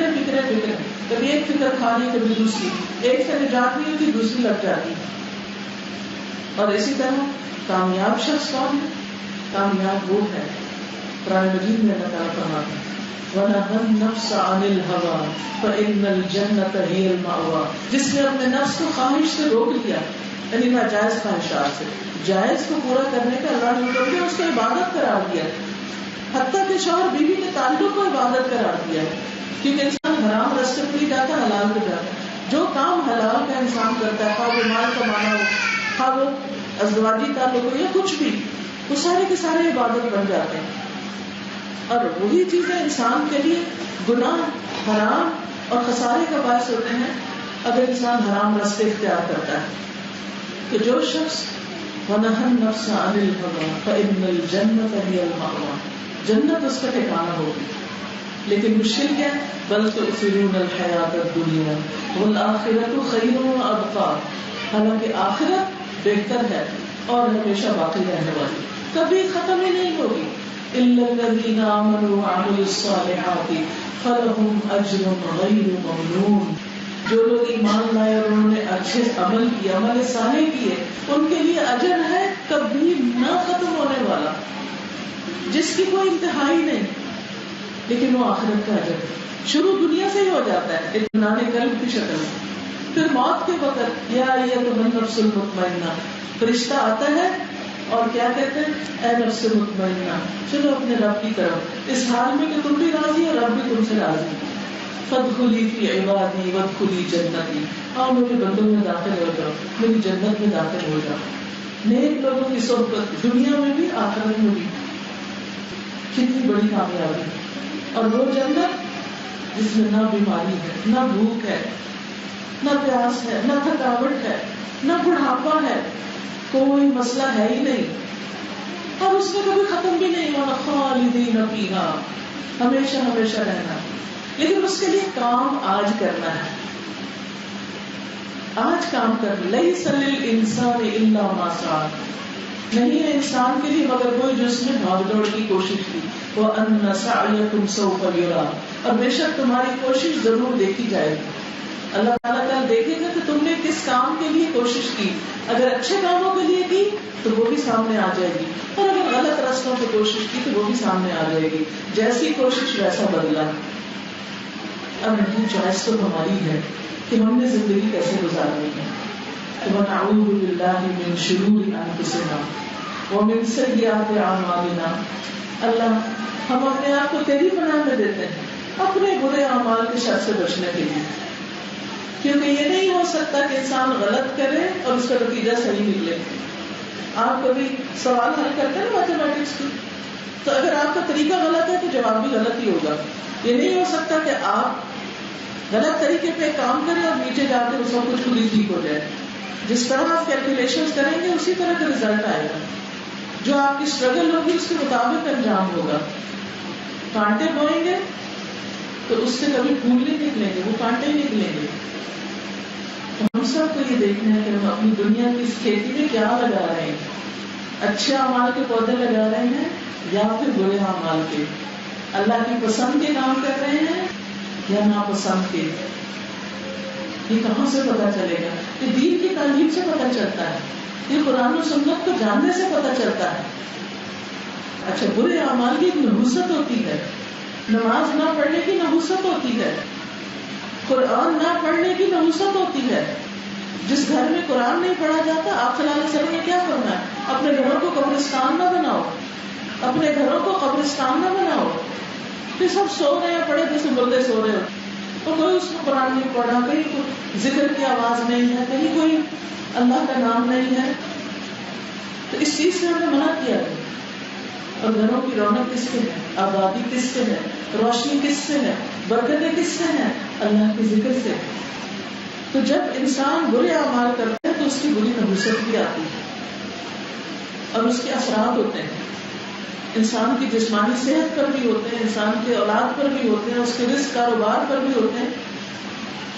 کبھی ایک فکر کھانے، کبھی دوسری، ایک سے نجات نہیں ہوتی، دوسری لگ جاتی. اور اسی طرح کامیاب شخص کون ہے؟ کامیاب وہ ہے، قرآن مجید میں اللہ تعالیٰ فرماتا ہے وَنَهَى النَّفْسَ عَنِ الْهَوَىٰ فَإِنَّ الْجَنَّةَ هِيَ الْمَأْوَىٰ. جس نے اپنے نفس کو خواہش سے روک لیا، یعنی ناجائز خواہشات سے، جائز کو پورا کرنے کا اللہ نے حکم دیا، اس کو عبادت قرار دیا، حتیٰ کہ شوہر بیوی کے تعلق کو عبادت قرار دیا ہے. کیونکہ انسان حرام راستے پہ ہی جاتا ہے، حلال پہ جاتا ہے. جو کام حلال کا انسان کرتا ہے، خواہ وہ مال کمانا ہو، خواہ وہ ازدواجی تعلق ہو یا کچھ بھی، وہ سارے کے سارے عبادت بن جاتے ہیں. اور وہی چیزیں انسان کے لیے گناہ، حرام اور خسارے کا باعث ہوتے ہیں اگر انسان حرام راستے اختیار کرتا ہے. کہ جو شخص وَنَهَى النَّفْسَ عَنِ الْهَوَىٰ فَإِنَّ الْجَنَّةَ هِيَ الْمَأْوَىٰ، جنت اس کا ٹھکانہ ہوگی. لیکن مشکل کیا ہے؟ بل تؤثرون الحیات الدنیا والآخرۃ خیر وابقیٰ، حالانکہ آخرت بہتر ہے اور ہمیشہ باقی رہنے والی، کبھی ختم ہی نہیں ہوگی. الا الذین آمنوا وعملوا الصالحات فلہم اجر غیر ممنون. جو لوگ ایمان لائے اور انہوں نے اچھے عمل کیے، عمل صالح کیے، ان کے لیے اجر ہے کبھی نہ ختم ہونے والا، جس کی کوئی انتہائی نہیں. لیکن وہ آخرت کا اجر ہے، شروع دنیا سے ہی ہو جاتا ہے اطمینان قلب کی شکل میں. پھر موت کے وقت یا ایتھا النفس المطمئنہ، فرشتہ آتا ہے اور کیا کہتے ہیں؟ اے نفس مطمئنہ، چلو اپنے رب کی طرف، اس حال میں کہ تم بھی راضی اور رب بھی تم سے راضی. فادخلی فی عبادی وادخلی جنتی، آؤ میرے بندوں میں داخل ہو جاؤ، میری جنت میں داخل ہو جاؤ. نیک لوگوں کی صحبت دنیا میں بھی آخرت میں بھی، کتنی بڑی کامیابی. اور وہ جنت جس میں نہ بیماری ہے، نہ بھوک ہے، نہ پیاس ہے، نہ تھکاوٹ ہے، نہ بڑھاپا ہے، کوئی مسئلہ ہے ہی نہیں، اور اس میں کبھی ختم بھی نہیں ہونا. خالدین فیہا، ہمیشہ ہمیشہ رہنا. لیکن اس کے لیے کام آج کرنا ہے، آج کام کرنا. لیس للانسان الا ما سعی، نہیں ہے انسان کے لیے مگر کوئی جو اس نے بھاگ دوڑ کی کوشش کی. وَأَنَّ سَعْيَكُمْ سَوْفَ يُرَىٰ، اور بے شک تمہاری کوشش ضرور دیکھی جائے گی. اللہ تعالیٰ کل دیکھے گا کہ تم نے کس کام کے لیے کوشش کی. اگر اچھے کاموں کے لیے کی تو وہ بھی سامنے آ جائے گی، اور اگر غلط راستوں پہ کوشش کی تو وہ بھی سامنے آ جائے گی. جیسی کوشش ویسا بدلا. اب یہ چوائس تو ہماری ہے کہ ہم نے زندگی کیسے گزارنی ہے. وَنَعُوذُ بِاللَّهِ مِن شُرُورِ أَنفُسِنَا وَمِن سَيِّئَاتِ أَعْمَالِنَا. اللہ ہم اپنے آپ کو تیری پناہ میں دیتے ہیں اپنے برے اعمال کے شر سے بچنے کے لیے. کیونکہ یہ نہیں ہو سکتا کہ انسان غلط کرے اور اس کا نتیجہ صحیح نکلے. آپ کبھی سوال حل کرتے ہیں میتھمیٹکس کی، تو اگر آپ کا طریقہ غلط ہے تو جواب بھی غلط ہی ہوگا. یہ نہیں ہو سکتا کہ آپ غلط طریقے پہ کام کریں اور نیچے جا کے سب کچھ خود ہی ٹھیک ہو جائے. جس طرح آپ کیلکولیشن کریں گے اسی طرح کا رزلٹ آئے گا. جو آپ کی اسٹرگل ہوگی اس کے مطابق انجام ہوگا. کانٹے بوئیں گے تو اس سے کبھی پھول نہیں نکلیں گے، وہ کانٹے ہی نکلیں گے. ہم سب کو یہ دیکھنا ہے کہ ہم اپنی دنیا کی اس کھیتی میں کیا لگا رہے ہیں. اچھے اعمال کے پودے لگا رہے ہیں یا پھر برے اعمال کے. اللہ کی پسند کے کام کر رہے ہیں یا ناپسند کے. یہ کہاں سے پتا چلے گا؟ یہ دین کی تعلیم سے پتا چلتا ہے، یہ قرآن و سنت کو جاننے سے پتا چلتا ہے. اچھا، برے اعمال کی نحوست ہوتی ہے، نماز نہ پڑھنے کی نحوست ہوتی ہے، قرآن نہ پڑھنے کی نحوست ہوتی ہے. جس گھر میں قرآن نہیں پڑھا جاتا، آپ صلی اللہ علیہ وسلم نے کیا فرمایا؟ اپنے گھروں کو قبرستان نہ بناؤ، اپنے گھروں کو قبرستان نہ بناؤ. کہ سب سو رہے ہیں پڑھے جیسے مردے سو رہے ہو، تو کوئی اس میں قرآن نہیں پڑھا، کہیں کوئی ذکر کی آواز نہیں ہے، کہیں کوئی اللہ کا نام نہیں ہے. تو اس چیز سے ہمیں منع کیا ہے. اور گھروں کی رونق کس سے ہے؟ آبادی کس سے ہے؟ روشنی کس سے ہے؟ برکتیں کس سے ہیں؟ اللہ کے ذکر سے. تو جب انسان برے اعمال کرتا ہے تو اس کی بری نحوست بھی آتی ہے اور اس کے اثرات ہوتے ہیں. انسان کی جسمانی صحت پر بھی ہوتے ہیں، انسان کے اولاد پر بھی ہوتے ہیں، اس کے رزق کاروبار پر بھی ہوتے ہیں.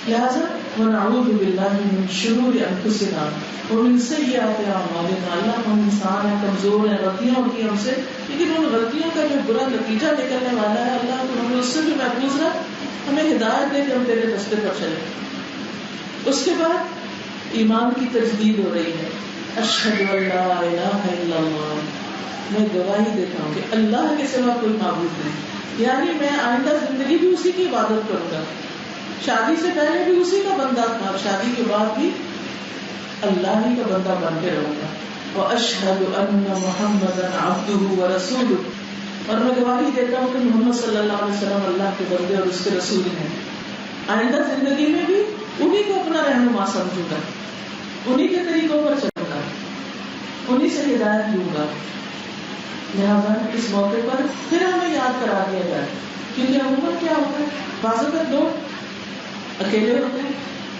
لہذا ونعوذ باللہ من شرور انفسنا ومن سیئات اعمالنا. اللہ، ہم انسان ہیں، کمزور ہیں، غلطیاں ہوتی ہیں ہم سے، لیکن ان غلطیوں کا جو برا نتیجہ نکلنے والا ہے اللہ تو ہمیں اس سے بھی محفوظ رکھ، ہمیں ہدایت دے کہ ہم تیرے راستے پر چلیں. اس کے بعد ایمان کی تجدید ہو رہی ہے. اشہد ان لا الہ الا اللہ، میں گواہی دیتا ہوں کہ اللہ کے سوا کوئی معبود نہیں. یعنی میں آئندہ زندگی بھی اسی کی عبادت کروں گا. شادی سے پہلے بھی اسی کا بندہ تھا اور شادی کے بعد بھی اللہ ہی کا بندہ بن کے رہوں گا. واشہد ان محمدا عبدہ ورسولہ، اور میں گواہی دیتا ہوں کہ محمد صلی اللہ علیہ وسلم اللہ کے بندے اور اس کے رسول ہیں. آئندہ زندگی میں بھی انہی کو اپنا رہنما سمجھوں گا، انہی کے طریقوں پر چلوں گا، انہی سے ہدایت لوں گا. لہٰذا اس موقع پر پھر ہمیں یاد کرا دیا جائے، کیونکہ عموماً کیا ہوتا ہے، بعض اوقات لوگ اکیلے ہوتے ہیں،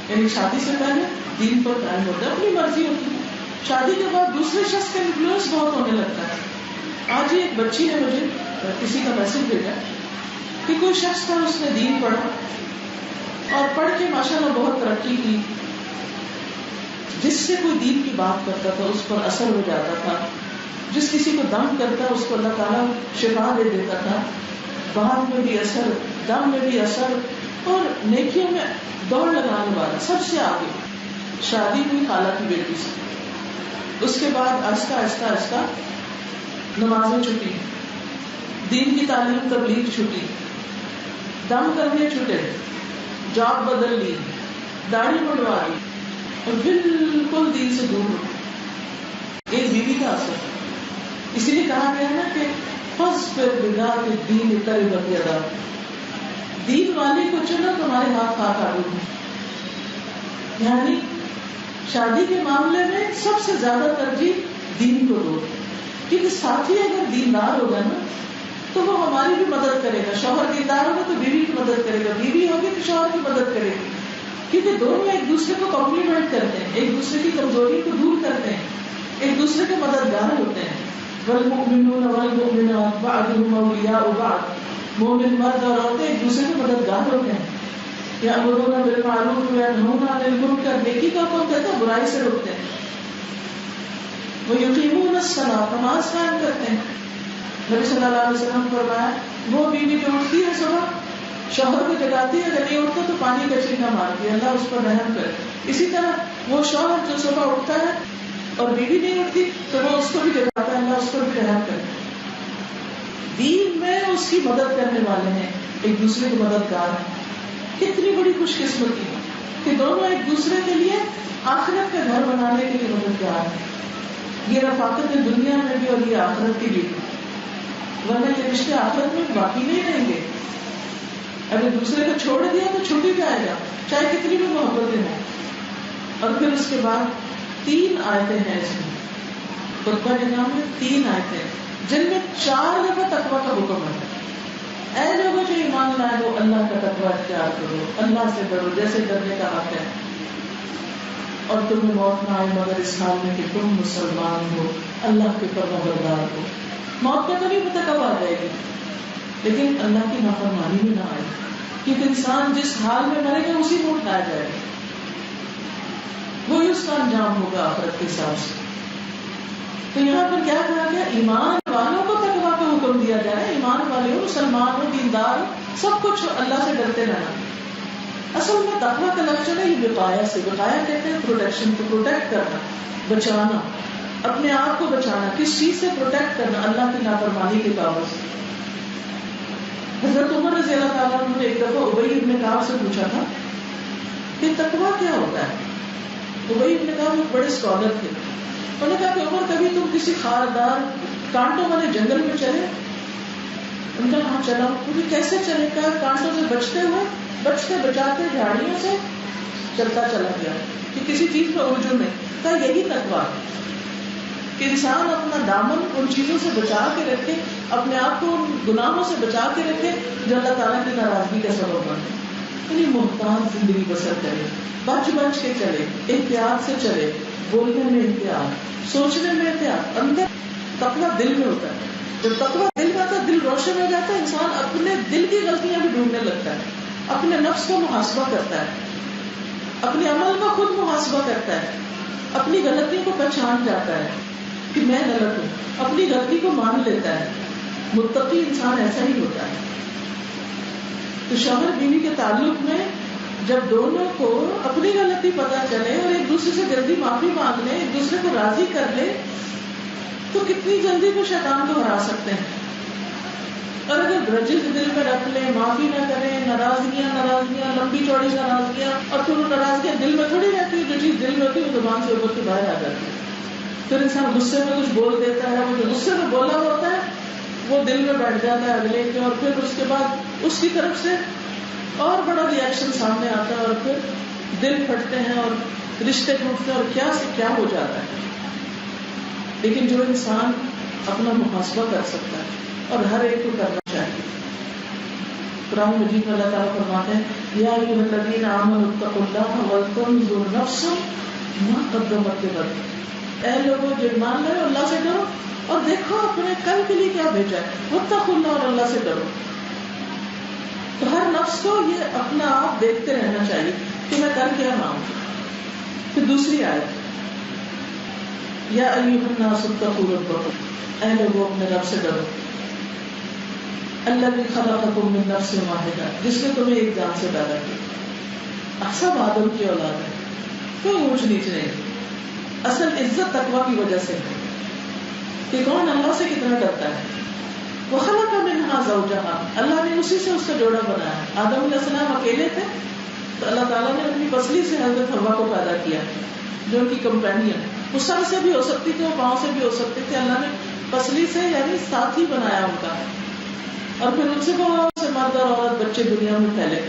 یعنی شادی سے پہلے دین پر قائم ہوتا ہے، اپنی مرضی ہوتی ہے. شادی کے بعد دوسرے شخص کا انفلوئنس بہت ہونے لگتا ہے. آج ہی ایک بچی نے مجھے کسی کا میسج بھیجا کہ کوئی شخص تھا، اس نے دین پڑھا اور پڑھ کے ماشاءاللہ بہت ترقی کی. جس سے کوئی دین کی بات کرتا تھا اس پر اثر ہو جاتا تھا، جس کسی کو دم کرتا اس کو اللہ تعالیٰ شفا دے دیتا تھا. بات میں بھی اثر، دم میں بھی اثر، اور نیکیوں میں دوڑ لگانے والا، سب سے آگے. شادی ہوئی خالہ کی بیٹی سے. اس کے بعد آہستہ آہستہ آہستہ نمازیں چھٹی، دین کی تعلیم تبلیغ چھٹی، دم کرنے چھٹے، جاب بدل لی، داڑھی بڑھوا لی اور بالکل دین سے دور ہو. ایک بیوی کا اثر. اسی لیے کہا گیا نا کہ فاصبر بذات الدین تربت یداک، دین والے کو چنو تمہارے ہاتھ آلود ہیں. یعنی شادی کے معاملے میں سب سے زیادہ ترجیح دین کو دو، کیونکہ ساتھی اگر دیندار ہوگا نا تو وہ ہماری بھی مدد کرے گا. شوہر دیندار ہوگا تو بیوی کی مدد کرے گا، بیوی ہوگی تو شوہر کی مدد کرے گی، کیونکہ دونوں ایک دوسرے کو کمپلیمنٹ کرتے ہیں، ایک دوسرے کی کمزوری کو دور کرتے ہیں، ایک دوسرے کے مددگار ہوتے ہیں. والمؤمنون والمؤمنات بعضهم اولیاء بعض، مومن مرد اور عورتیں ایک دوسرے کے مددگار ہوتے ہیں. یأمرون بالمعروف وینہون عن المنکر، نیکی کا حکم دیتے ہیں، برائی سے روکتے ہیں. ویقیمون الصلاۃ، نماز قائم کرتے ہیں. نبی صلی اللہ علیہ وسلم نے فرمایا وہ بیوی جو اٹھتی ہے صبح شوہر کو جگاتی ہے، اگر نہیں اٹھتا تو پانی کا چھینکا مارتی ہے، اللہ اس پر رحم کرے. اسی طرح وہ شوہر جو صبح اٹھتا ہے اور بیوی نہیں اٹھتی تو وہ اس کو بھی جگاتا ہے، اللہ اس پر بھی رحم کرے. دین میں اس کی مدد کرنے والے ہیں، ایک دوسرے کے مددگار ہیں. کتنی بڑی خوش قسمتی ہے کہ دونوں ایک دوسرے کے لیے آخرت کا گھر بنانے کے لیے مددگار ہیں. یہ رفاقت ہے دنیا میں بھی اور یہ آخرت کے لیے، ورنہ یہ رشتے آخرت میں باقی نہیں رہیں گے. اگر دوسرے کو چھوڑ دیا تو چھوٹ ہی جائے گا، چاہے کتنی بھی محبتیں ہوں. اور پھر اس کے بعد 3 آیتیں ہیں اس میں، خطبہ نظام میں 3 آیتیں جن میں 4 دفعہ تقویٰ کا حکم ہے. اے لوگوں جو ایمان لائے ہو اللہ کا تقویٰ اختیار کرو، اللہ سے ڈرو جیسے ڈرنے کا حق ہے، اور تمہیں موت نہ آئے مگر اس حال میں کہ تم مسلمان ہو، اللہ کے فرمانبردار ہو. موت کا تو نہیں پتہ کب آ جائے گی، لیکن اللہ کی نافرمانی بھی نہ آئے، کیونکہ انسان جس حال میں مرے گا اسی میں اٹھایا جائے گا، وہی اس کا انجام ہوگا آخرت کے حساب سے. تو یہاں پر کیا کہا گیا؟ ایمان والوں کو تقویٰ کا حکم دیا جائے. ایمان والے ہو، مسلمان ہو، دیندار ہو، سب کچھ اللہ سے ڈرتے رہنا. اصل میں تقویٰ کا لفظ ہے یہ وقایا سے، وقایا کہتے ہیں پروٹیکشن کو، پروٹیکٹ کرنا، بچانا، اپنے آپ کو بچانا. کس چیز سے پروٹیکٹ کرنا؟ اللہ کی نافرمانی کے کاموں سے. حضرت عمر رضی اللہ تعالیٰ عنہ نے ایک دفعہ ابی بن کعب سے پوچھا تھا کہ تقویٰ کیا ہوتا ہے. ابی بن کعب ایک بڑے اسکالر تھے. انہوں نے کہا کہ عمر کبھی تم کسی خاردار کانٹوں والے جنگل میں چلے؟ ان کا ہاں چلا. کیونکہ کیسے چلے گا؟ کانٹوں سے بچتے ہوئے، بچتے بچاتے جھاڑیوں سے چلتا چلا گیا کہ کسی چیز میں الجھن نہیں. کہا یہی تقویٰ کہ انسان اپنا دامن ان چیزوں سے بچا کے رکھے، اپنے آپ کو ان گناہوں سے بچا کے رکھے جو اللہ تعالیٰ کی ناراضگی کا سبب بنے. یعنی محتاط زندگی بسر کرے، بچ بچ کے چلے، احتیاط سے چلے، بولنے میں احتیاط، سوچنے میں احتیاط. اندر تقویٰ دل میں ہوتا ہے. جب تقویٰ دل میں آتا ہے، دل روشن ہو جاتا ہے، انسان اپنے دل کی غلطیاں بھی ڈھونڈنے لگتا ہے، اپنے نفس کو محاسبہ کرتا ہے، اپنے عمل کا خود محاسبہ کرتا ہے، اپنی غلطی کو پہچان جاتا ہے کہ میں غلط ہوں، اپنی غلطی کو مان لیتا ہے. متقی انسان ایسا ہی ہوتا ہے. تو شوہر بیوی کے تعلق میں جب دونوں کو اپنی غلطی پتہ چلے اور ایک دوسرے سے جلدی معافی مانگ لیں، ایک دوسرے کو راضی کر لیں، تو کتنی جلدی وہ شیطان کو ہرا سکتے ہیں. اور اگر گرجز دل میں رکھ لیں، معافی نہ کریں، ناراضگیاں لمبی چوڑی ناراضگیاں، اور پھر وہ ناراضگیاں دل میں تھوڑی رہتی ہے، جو چیز دل میں ہوتی ہے وہ زبان سے اوپر سے باہر آ جاتی ہے. پھر انسان غصے میں کچھ بول دیتا ہے، وہ جو غصے میں بولا ہوتا ہے وہ دل میں بیٹھ جاتا ہے اگلے کے، اور پھر اس کے بعد اس کی طرف سے اور بڑا ری ایکشن سامنے آتا ہے، اور پھر دل پھٹتے ہیں اور رشتے ٹوٹتے ہیں اور کیا سے کیا ہو جاتا ہے. لیکن جو انسان اپنا محاسبہ کر سکتا ہے اور ہر ایک کو کرنا چاہیے. قرآن مجید میں اللہ تعالیٰ فرماتے ہیں یا ایھا الذین آمنوا اتقوا اللہ ولتنظر نفس ما قدمت لغد. اے لوگوں جو ایمان لائے اللہ سے ڈرو اور دیکھو اپنے کل کے لیے کیا بھیجا ہے. واتقوا اللہ، اور اللہ سے ڈرو. تو ہر نفس کو یہ اپنا آپ دیکھتے رہنا چاہیے کہ میں کر کیا رہا ہوں. پھر دوسری آیت یا ایھا الناس اتقوا ربکم، اے لوگوں اپنے رب سے ڈرو. الذی خلقکم من نفس واحدہ، جس نے تمہیں ایک جان سے پیدا کیا. سب آدم کی اولاد ہے، کوئی اونچ نیچ نہیں. اصل عزت تقویٰ کی وجہ سے ہے کہ کون اللہ سے کتنا ڈرتا ہے. وخلق منہا زوجہا، اللہ نے اسی سے اس کا جوڑا بنایا. آدم علیہ السلام اکیلے تھے تو اللہ تعالیٰ نے اپنی پسلی سے حضرت حوا کو پیدا کیا جو ان کی کمپینین. وہ سر سے بھی ہو سکتی تھی اور پاؤں سے بھی ہو سکتی تھی. اللہ نے پسلی سے یعنی ساتھی بنایا ان کا، اور پھر ان سے بہت سے مرد اور عورت بچے دنیا میں پھیلے.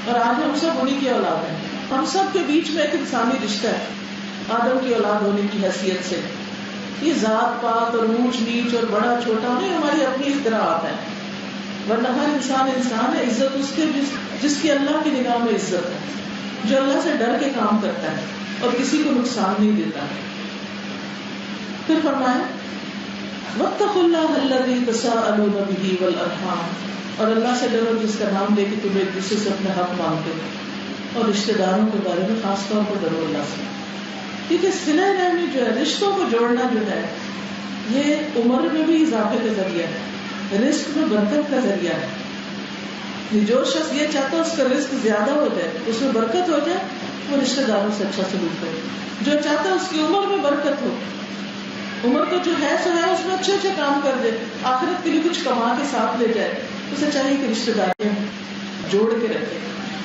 اور آج ہم سب انہی کی اولاد ہیں. ہم سب کے بیچ میں ایک انسانی رشتہ ہے آدم کی اولاد ہونے کی حیثیت سے. یہ ذات پات اور اونچ نیچ اور بڑا چھوٹا نہیں، ہماری اپنی اختراعات ہیں. ورنہ ہر انسان انسان ہے. عزت اس کے جس کی اللہ کی نگاہ میں عزت ہے، جو اللہ سے ڈر کے کام کرتا ہے اور کسی کو نقصان نہیں دیتا. پھر فرمایا واتقوا اللہ الذی تساءلون بہ والارحام، اور اللہ سے ڈرو جس کا نام لے کے تم ایک دوسرے سے اپنے حق مانگتے ہو. اور رشتے داروں کے بارے میں خاص طور پر ڈرو اللہ سے، کیونکہ صلہ رحمی جو ہے، رشتوں کو جوڑنا جو ہے، یہ عمر میں بھی اضافے کا ذریعہ ہے، رزق میں برکت کا ذریعہ ہے. جو شخص یہ چاہتا ہے اس کا رزق زیادہ ہو جائے، اس میں برکت ہو جائے، وہ رشتے داروں سے اچھا سلوک کرے. جو چاہتا ہے اس کی عمر میں برکت ہو، عمر کو جو ہے سو ہے اس میں اچھے اچھے کام کر دے، آخرت کے لیے کچھ کما کے ساتھ لے جائے. اسے چاہیے کہ رشتے داریاں جوڑ کے رکھے.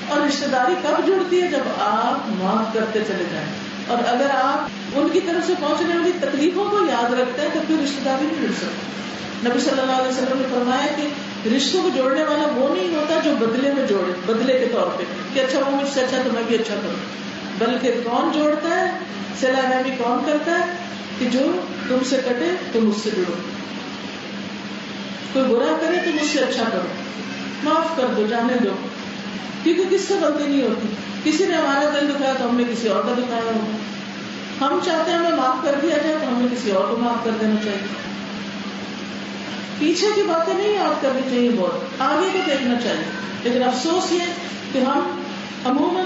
اور رشتے داری کب جڑتی ہے؟ جب آپ معاف کرتے چلے جائیں، اور اگر آپ ان کی طرف سے پہنچنے والی تکلیفوں کو یاد رکھتے ہیں تو پھر رشتے داری نہیں جڑ سکتی. نبی صلی اللہ علیہ وسلم نے فرمایا کہ رشتوں کو جوڑنے والا وہ نہیں ہوتا جو بدلے میں جوڑے، بدلے کے طور پہ کہ اچھا وہ مجھ سے اچھا تو میں بھی اچھا کروں، بلکہ کون جوڑتا ہے، صلہ رحمی کون کرتا ہے کہ جو تم سے کٹے تم اس سے جڑو، کوئی برا کرے تم اس سے اچھا کرو، معاف کر دو، جانے دو، کیونکہ کس سے غلطی نہیں ہوتی، کسی نے ہمارا دل دکھایا تو ہم نے کسی اور کا دکھایا ہوگا، ہم چاہتے ہیں ہمیں معاف کر دیا جائے تو ہمیں کسی اور کو معاف کر دینا چاہیے، پیچھے کی باتیں نہیں یاد کرنی چاہیے، بہت آگے کو دیکھنا چاہیے. لیکن افسوس یہ کہ ہم عموماً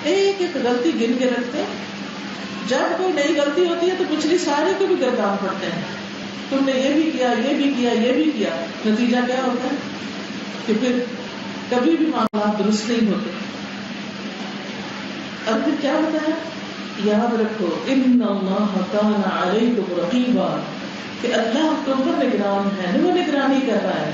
ایک ایک غلطی گن کے رکھتے ہیں، جب کوئی نئی غلطی ہوتی ہے تو پچھلی ساری کو بھی گردان پڑتے ہیں، تم نے یہ بھی کیا، یہ بھی کیا، یہ بھی کیا. نتیجہ کیا ہوتا ہے کہ پھر کبھی بھی معاملات درست نہیں ہوتے. اور پھر کیا ہوتا ہے، یاد رکھو ان اللہ کان علیکم رقیبا، کہ اللہ تم پر نگران ہے، وہ نگرانی کر رہا ہے،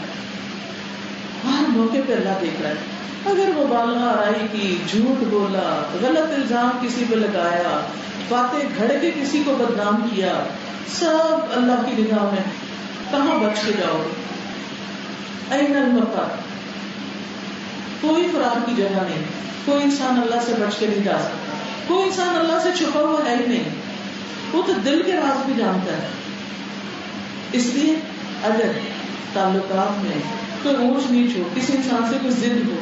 ہر موقع پہ اللہ دیکھ رہا ہے. اگر مبالغہ آرائی کی، جھوٹ بولا، غلط الزام کسی پہ لگایا، باتیں گھڑ کے کسی کو بدنام کیا، سب اللہ کی نگاہ میں. کہاں بچ کے جاؤ گے؟ این المفر، کوئی فرار کی جگہ نہیں، کوئی انسان اللہ سے بچ کے نہیں جا سکتا، کوئی انسان اللہ سے چھپا ہوا ہے ہی نہیں، وہ تو دل کے راز بھی جانتا ہے. اس لیے اگر تعلقات میں کوئی اونچ نیچ ہو، کسی انسان سے کوئی ضد ہو،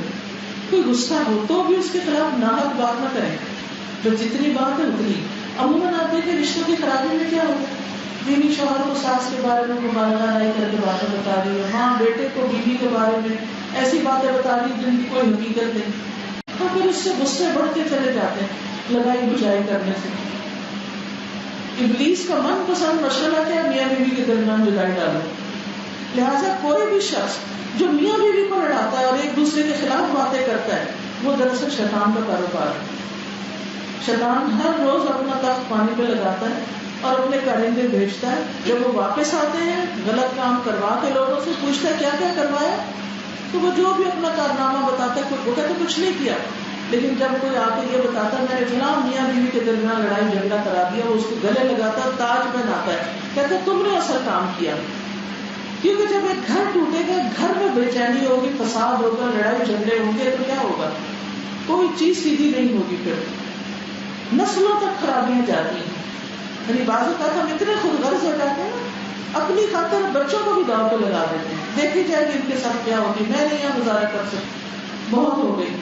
کوئی غصہ ہو، تو بھی اس کے خلاف ناحق بات نہ کریں، بس جتنی بات ہے اتنی. عموماً آپ دیکھیں رشتوں کی خرابی میں کیا ہوتا ہے، بیوی شوہر کو ساس کے بارے میں مبالغہ نہیں کر کے باتیں بتا رہی ہے، ماں بیٹے کو بیوی کے بارے میں ایسی باتیں بتا رہی جن کی کوئی حقیقت نہیں، اور پھر اس سے غصے بڑھتے چلے جاتے ہیں لڑائی بجھائی کرنے سے. ابلیس کا من پسند مشغلہ کیا، میاں بیوی کے درمیان جدائی ڈالو. لہٰذا کوئی بھی شخص جو میاں بیوی کو لڑاتا ہے اور ایک دوسرے کے خلاف باتیں کرتا ہے، وہ دراصل شیطان کا کاروبار ہے. شیطان ہر روز اپنا تخت پانی پہ لگاتا ہے اور اپنے کارندے بھیجتا ہے. جب وہ واپس آتے ہیں غلط کام کروا کے لوگوں سے پوچھتا ہے کیا کیا کروایا، تو وہ جو بھی اپنا کارنامہ بتاتا ہے، وہ کہتے کچھ نہیں کیا. لیکن جب کوئی آ کے یہ بتاتا ہے میں نے فلاں میاں بیوی کے درمیان لڑائی جھگڑا کرا دیا، وہ اس کو گلے لگاتا ہے، تاج پہناتا ہے، کہتا ہے تم نے اصل کام کیا. کیونکہ جب ایک گھر ٹوٹے گا، گھر میں بے چینی ہوگی، فساد ہوگا، لڑائی جھگڑے ہوں گے، تو کیا ہوگا، کوئی چیز سیدھی نہیں ہوگی، پھر نسلوں تک خرابیاں جاتی ہیں. یعنی بعض اوقات ہم اتنے خود غرض ہو جاتے ہیں، اپنی خاطر بچوں کو بھی داؤ پہ لگا دیتے ہیں، دیکھی جائے گی ان کے ساتھ کیا ہوگی، میں نہیں یہاں گزارا کر سکتی، بہت ہو گئی.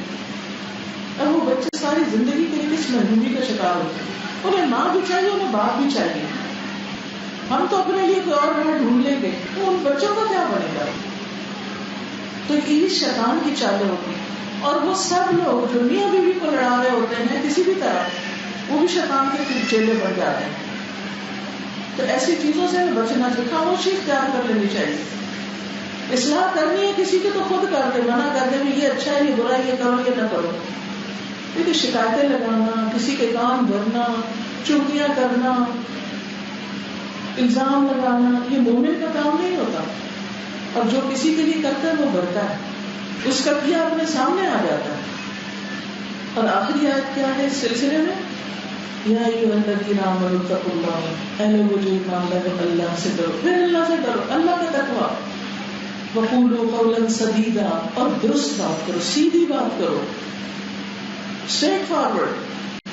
اب وہ بچے ساری زندگی کے لیے کس محرومی کا شکار ہوتے ہیں. انہیں ماں بھی چاہیے، انہیں باپ بھی چاہیے. ہم تو اپنے لیے کوئی اور راہ ڈھونڈ لیں گے، تو ان بچوں کا کیا بنے گا. تو یہ شیطان کی چالیں ہوتی ہیں. اور وہ سب لوگ جو میاں بیوی کو لڑا رہے ہوتے ہیں کسی بھی طرح، وہ بھی شیطان کے چیلے بن جاتے ہیں. تو ایسی چیزوں سے بچنا چاہیے، خاموشی اختیار کر لینی چاہیے. اصلاح کرنی ہے کسی کی تو خود کر دے، منع کر دے یہ اچھا ہے، یہ برا ہے، یہ کرو یہ نہ کرو. کیونکہ شکایتیں لگانا، کسی کے کام بھرنا، چغلیاں کرنا، الزام لگانا، یہ مومن کا کام نہیں ہوتا. اور جو کسی کے لیے کرتا ہے وہ بھرتا ہے، اس کا کیا اپنے سامنے آ جاتا ہے. اور آخری آیت کیا ہے اس سلسلے میں، یا ایھا الذین آمنوا اتقوا اللہ، اے لوگوں جو ایمان لائے اللہ سے ڈرو. پھر اللہ سے ڈرو، اللہ کا تقویٰ. وقولوا قولا سدیدا، اور درست بات کرو، سیدھی بات کرو، اسٹریٹ فارورڈ.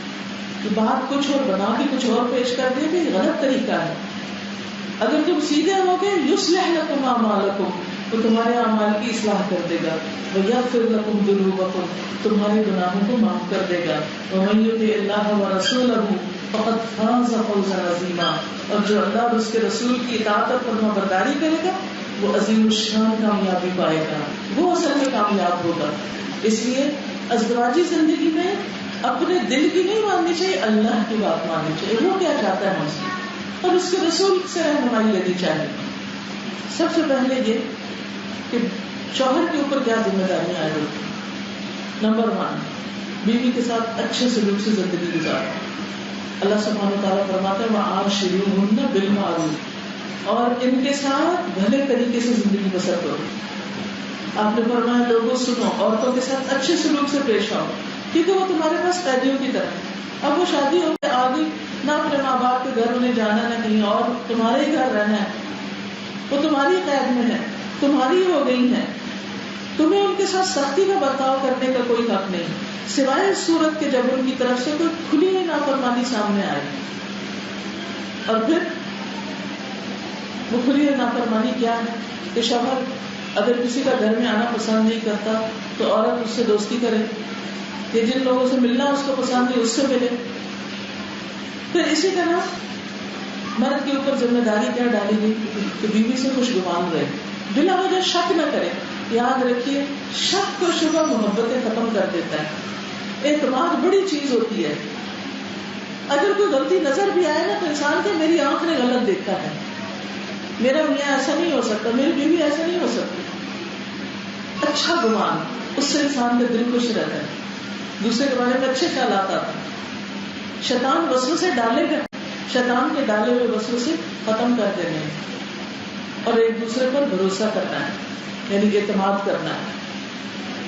کہ بات کچھ اور بنا کے کچھ اور پیش کر دیں کہ غلط طریقہ ہے. اگر تم سیدھے ہوگے یصلح لکم اعمالکم، تو تمہارے اعمال کی اصلاح کر دے گا. ویغفر لکم ذنوبکم، تمہارے گناہوں کو معاف کر دے گا. ومن یطع اللہ ورسولہ فقد فاز فوزا عظیما، اور جو اللہ اور اس کے رسول کی اطاعت اور فرما برداری کرے گا وہ عظیم الشان کامیابی پائے گا، وہ اصل میں کامیاب ہوگا. اس لیے ازدواجی زندگی میں اپنے دل کی نہیں ماننی چاہیے، اللہ کی بات ماننی چاہیے، وہ کیا چاہتا ہے ہم سے، اور اس کے رسول سے رہنمائی لینی چاہیے. سب سے پہلے یہ کہ شوہر کے اوپر کیا ذمہ داریاں آئی ہوتی. نمبر 1، بیوی کے ساتھ اچھے سلوک سے زندگی گزارنا. اللہ سبحانہ وتعالیٰ فرماتا ہے وعاشروہن بالمعروف، اور ان کے ساتھ بھلے طریقے سے زندگی بسر کرو. آپ نے فرمایا لوگوں سنو، عورتوں کے ساتھ اچھے سلوک سے پیش آؤ، کیونکہ وہ تمہارے پاس قیدیوں کی طرح. اب وہ شادی ہو کے آ گئی، نہ اپنے ماں باپ کے گھر انہیں جانا، نہ کہیں اور، تمہارے ہی گھر رہنا ہے، وہ تمہاری قید میں ہے، تمہاری ہو گئی ہے. تمہیں ان کے ساتھ سختی کا برتاؤ کرنے کا کوئی حق نہیں سوائے اس صورت کے جب ان کی طرف سے کوئی کھلی ہوئی نافرمانی سامنے آئے. اور پھر وہ کھلی ہوئی نافرمانی کیا ہے کہ شوہر اگر کسی کا گھر میں آنا پسند نہیں کرتا تو عورت اس سے دوستی کرے, کہ جن لوگوں سے ملنا اس کو پسند ہے اس سے ملے. پھر اسی طرح مرد کے اوپر ذمہ داری کیا ڈالی گئی کہ بیوی سے خوشگمان رہے, بلا وجہ شک نہ کرے. یاد رکھیے شک کو شبہ محبتیں ختم کر دیتا ہے. اعتماد بڑی چیز ہوتی ہے. اگر کوئی غلطی نظر بھی آئے نا تو انسان کے میری آنکھ نے غلط دیکھا ہے, میرا میاں ایسا نہیں ہو سکتا, میری بیوی ایسا نہیں ہو سکتی. اچھا گمان, اس سے انسان کا دل خوش رہتا ہے, دوسرے کے بارے میں اچھے خیالات آتے ہیں. شیطان وسوسے ڈالے گا, شیطان کے ڈالے ہوئے وسوسے ختم کر دینے ہیں اور ایک دوسرے پر بھروسہ کرنا ہے, یعنی اعتماد کرنا ہے.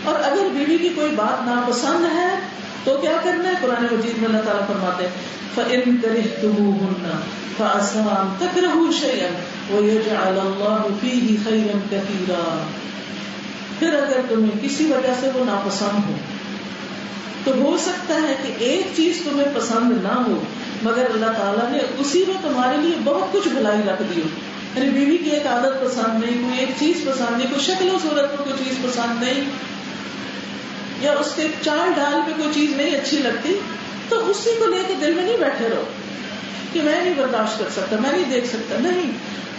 اور اگر بیوی کی کوئی بات ناپسند ہے تو کیا کرنا ہے؟ قرآن مجید میں اللہ تعالیٰ فرماتے ہیں فَإِن كَرِهْتُمُوهُنَّ فَعَسَىٰ أَن تَكْرَهُوا شَيْئًا وَيَجْعَلَ اللَّهُ فِيهِ خَيْرًا كَثِيرًا. پھر اگر تمہیں کسی وجہ سے وہ ناپسند ہو تو ہو سکتا ہے کہ ایک چیز تمہیں پسند نہ ہو مگر اللہ تعالیٰ نے اسی میں تمہارے لیے بہت کچھ بھلائی رکھ دی ہو. یعنی بیوی کی ایک عادت پسند نہیں, کوئی ایک چیز پسند نہیں, کوئی شکل و صورت میں کوئی چیز پسند نہیں, یا اس کے چال ڈال پہ کوئی چیز نہیں اچھی لگتی, تو اسی کو لے کے دل میں نہیں بیٹھے رہو کہ میں نہیں برداشت کر سکتا, میں نہیں دیکھ سکتا. نہیں,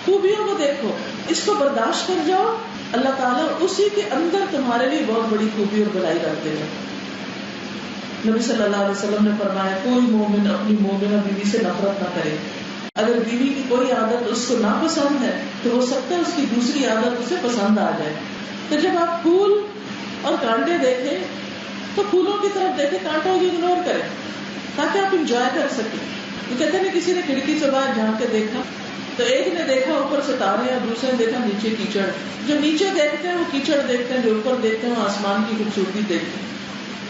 خوبیوں کو دیکھو, اس کو برداشت کر جاؤ, اللہ تعالیٰ اسی کے اندر تمہارے لیے بہت بڑی خوبی اور بھلائی رکھ دے گا. نبی صلی اللہ علیہ وسلم نے فرمایا کوئی مومن اپنی مومنہ بیوی سے نفرت نہ کرے. اگر بیوی کی کوئی عادت اس کو ناپسند ہے تو ہو سکتا ہے اس کی دوسری عادت اسے پسند آ جائے. تو جب آپ پھول اور کانٹے دیکھیں تو پھولوں کی طرف دیکھیں, کانٹوں کو اگنور کریں تاکہ آپ انجوائے کر سکیں. وہ کہتے ہیں کسی نے کھڑکی سے باہر جھانک کے دیکھا تو ایک نے دیکھا اوپر ستارے اور دوسرے نے دیکھا نیچے کیچڑ. جو نیچے دیکھتے ہیں وہ کیچڑ دیکھتے ہیں, جو اوپر دیکھتے ہیں وہ آسمان کی خوبصورتی دیکھتے ہیں.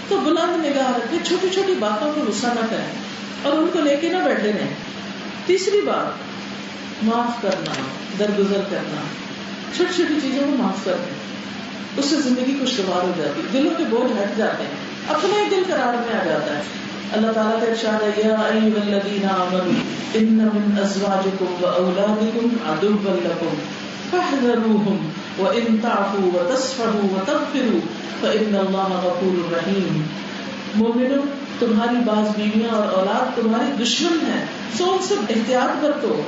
تو بلند نگاہ رکھیں, چھوٹی چھوٹی باتوں کو غصہ نہ کریں اور ان کو لے کے نہ بیٹھے رہیں. تیسری بات, معاف کرنا, درگزر کرنا, چھوٹی چھوٹی چیزوں کو معاف کر دیں, اس سے زندگی خوشگوار ہو جاتی ہے, دلوں کے بوجھ ہٹ جاتے ہیں, اپنا ہی دل قرار میں آ جاتا ہے. اللہ تعالیٰ کا ارشاد ہے یا ایھا الذین آمنوا ان من ازواجکم واولادکم عدوا لکم فاحذروہم وان تعفوا وتصفحوا وتغفروا فان اللہ غفور رحیم. مومنوں, تمہاری بعض بیویاں اور اولاد تمہاری دشمن ہیں, سو ان سے احتیاط برتو,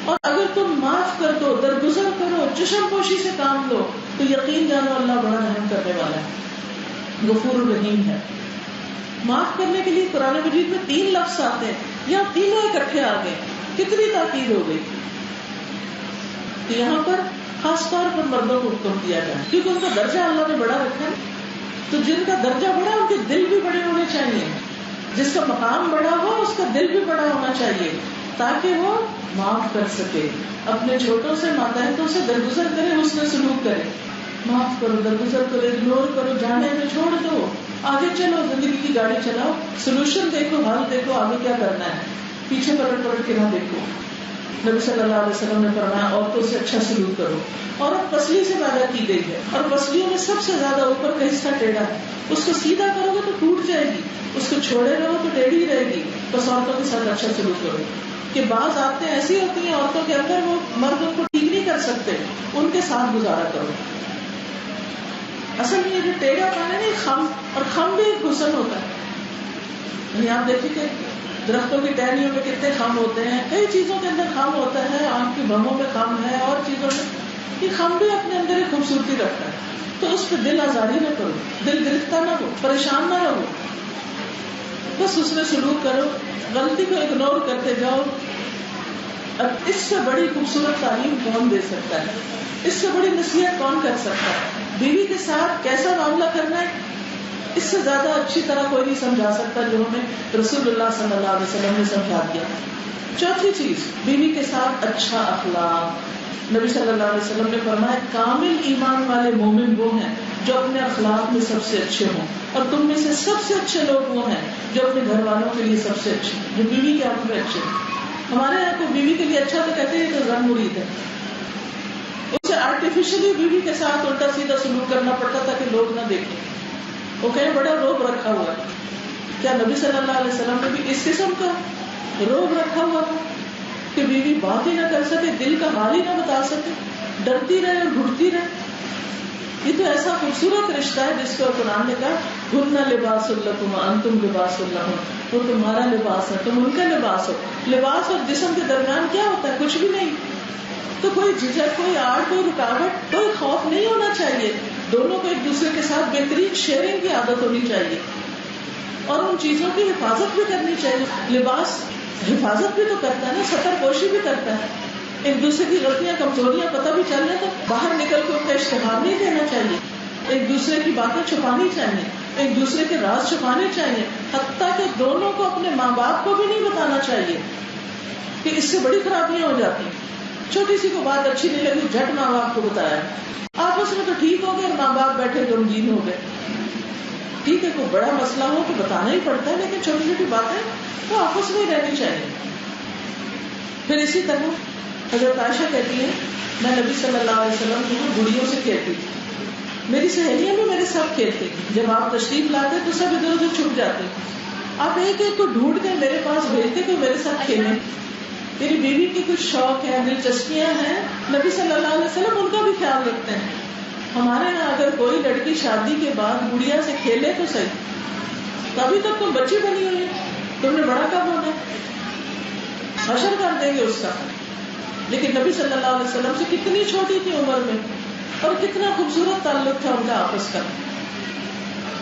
اور اگر تم معاف کر دو, درگزر کرو, چشم پوشی سے کام لو تو یقین جانو اللہ بڑا رحم کرنے والا ہے, غفور رحیم ہے. معاف کرنے کے لیے قرآن مجید میں 3 لفظ آتے ہیں, یہاں تینوں اکٹھے آ گئے. کتنی تاکید ہو گئی کہ یہاں پر خاص طور پر مردوں کو حکم دیا گیا کیونکہ ان کا درجہ اللہ نے بڑا رکھا ہے. تو جن کا درجہ بڑا ان کے دل بھی بڑے ہونے چاہیے, جس کا مقام بڑا ہو اس کا دل بھی بڑا ہونا چاہیے تاکہ وہ معاف کر سکے. اپنے چھوٹوں سے, ماتحتوں سے درگزر کرے, حسن سلوک کرے. معاف کرو, درگزر کرو, اگنور کرو, جانے میں چھوڑ دو, آگے چلو, زندگی کی گاڑی چلاؤ, سولوشن دیکھو, حل دیکھو, آگے کیا کرنا ہے, پیچھے پلٹ کے نہ دیکھو. نبی صلی اللہ علیہ وسلم نے فرمایا عورتوں سے اچھا سلوک کرو. عورت پسلی سے پیدا کی گئی ہے اور پسلیوں میں سب سے زیادہ اوپر کا حصہ ٹیڑھا ہے. اس کو سیدھا کرو گے تو ٹوٹ جائے گی, اس کو چھوڑے رہو تو ٹیڑھی رہے گی. بس عورتوں کے ساتھ اچھا سلوک کرو. کہ بعض عادتیں ایسی ہوتی ہیں عورتوں کے اندر وہ مرد ان کو ٹھیک نہیں کر سکتے, ان کے ساتھ گزارا کرو. اصل میں یہ جو ٹیڑھا پانا نہیں, خم, اور خم بھی ایک حسن ہوتا ہے. یعنی آپ دیکھیں کہ درختوں کی ٹہنیوں میں کتنے خم ہوتے ہیں, کئی چیزوں کے اندر خم ہوتا ہے, آنکھ کی بھووں میں خم ہے, اور چیزوں میں. یہ خم بھی اپنے اندر ایک خوبصورتی رکھتا ہے. تو اس پہ دل آزاری نہ کرو, دل گرفتہ نہ ہو, پریشان نہ رہو, بس اس میں سلوک کرو, غلطی کو اگنور کرتے جاؤ. اب اس سے بڑی خوبصورت تعلیم کون دے سکتا ہے, اس سے بڑی نصیحت کون کر سکتا ہے. بیوی کے ساتھ کیسا معاملہ کرنا ہے, اس سے زیادہ اچھی طرح کوئی نہیں سمجھا سکتا جو ہمیں رسول اللہ صلی اللہ علیہ وسلم نے سمجھا دیا. چوتھی چیز, بیوی کے ساتھ اچھا اخلاق. نبی صلی اللہ علیہ وسلم نے فرمایا کامل ایمان والے مومن وہ ہیں جو اپنے اخلاق میں سب سے اچھے ہوں, اور تم میں سے سب سے اچھے لوگ وہ ہیں جو اپنے گھر والوں کے لیے سب سے اچھے ہیں, جو بیوی کے حق میں اچھے ہیں. ہمارے یہاں کو بیوی کے لیے اچھا تو کہتے ہیں تو رنگ مرید ہے, اس سے اسے آرٹیفیشلی بیوی کے ساتھ الٹا سیدھا سلوک کرنا پڑتا تھا کہ لوگ نہ دیکھیں. وہ کہیں بڑا روب رکھا ہوا ہے. کیا نبی صلی اللہ علیہ وسلم نے بھی اس قسم کا روب رکھا ہوا تھا کہ بیوی بات ہی نہ کر سکے, دل کا حال ہی نہ بتا سکے, ڈرتی رہے اور گھٹتی رہے؟ یہ تو ایسا خوبصورت رشتہ ہے جس کو قرآن نے کہا ہن لباس لکم وانتم لباس لہن, وہ تمہارا لباس ہے, تم ان کا لباس ہو. لباس اور جسم کے درمیان کیا ہوتا ہے؟ کچھ بھی نہیں. تو کوئی جھجک, کوئی آڑ, کوئی رکاوٹ, کوئی خوف نہیں ہونا چاہیے. دونوں کو ایک دوسرے کے ساتھ بہترین شیئرنگ کی عادت ہونی چاہیے اور ان چیزوں کی حفاظت بھی کرنی چاہیے. لباس حفاظت بھی تو کرتا ہے نا, ستر پوشی بھی کرتا ہے. ایک دوسرے کی غلطیاں کمزوریاں پتہ بھی چل رہے تو باہر نکل کے ان کا اشتہار نہیں دینا چاہیے. ایک دوسرے کی باتیں چھپانی چاہیے, ایک دوسرے کے راز چھپانے چاہیے, حتیٰ کہ دونوں کو اپنے ماں باپ کو بھی نہیں بتانا چاہیے کہ اس سے بڑی خرابیاں ہو جاتی. چھوٹی سی کو بات اچھی نہیں لگی, جھٹ ماں باپ کو بتایا, آپس میں تو ٹھیک ہو گئے اور ماں باپ بیٹھے غمگین ہو گئے. ٹھیک ہے, کوئی بڑا مسئلہ ہو تو بتانا ہی پڑتا ہے, لیکن چھوٹی چھوٹی باتیں تو آپس میں ہی رہنی چاہیے. پھر اسی طرح حضرت عائشہ کہتی ہے میں نبی صلی اللہ علیہ وسلم کی گڑیوں سے کھیلتی تھی, میری سہیلیاں بھی میرے ساتھ کھیلتی. جب آپ تشریف لاتے تو سب ادھر ادھر چھپ جاتے, آپ ایک ایک کو ڈھونڈ کے میرے پاس بھیجتے کہ میرے ساتھ کھیلیں. میری بیوی کی کچھ شوق ہے, دلچسپیاں ہیں, نبی صلی اللہ علیہ وسلم ان کا بھی خیال رکھتے ہیں. ہمارے یہاں اگر کوئی لڑکی شادی کے بعد گڑیا سے کھیلے تو صحیح, تبھی تک تم بچی بنی ہوئی, تم نے بڑا کام ہونا, حشر کر دیں گے اس کا. لیکن نبی صلی اللہ علیہ وسلم سے کتنی چھوٹی تھی عمر میں اور کتنا خوبصورت تعلق تھا ان کا آپس کا.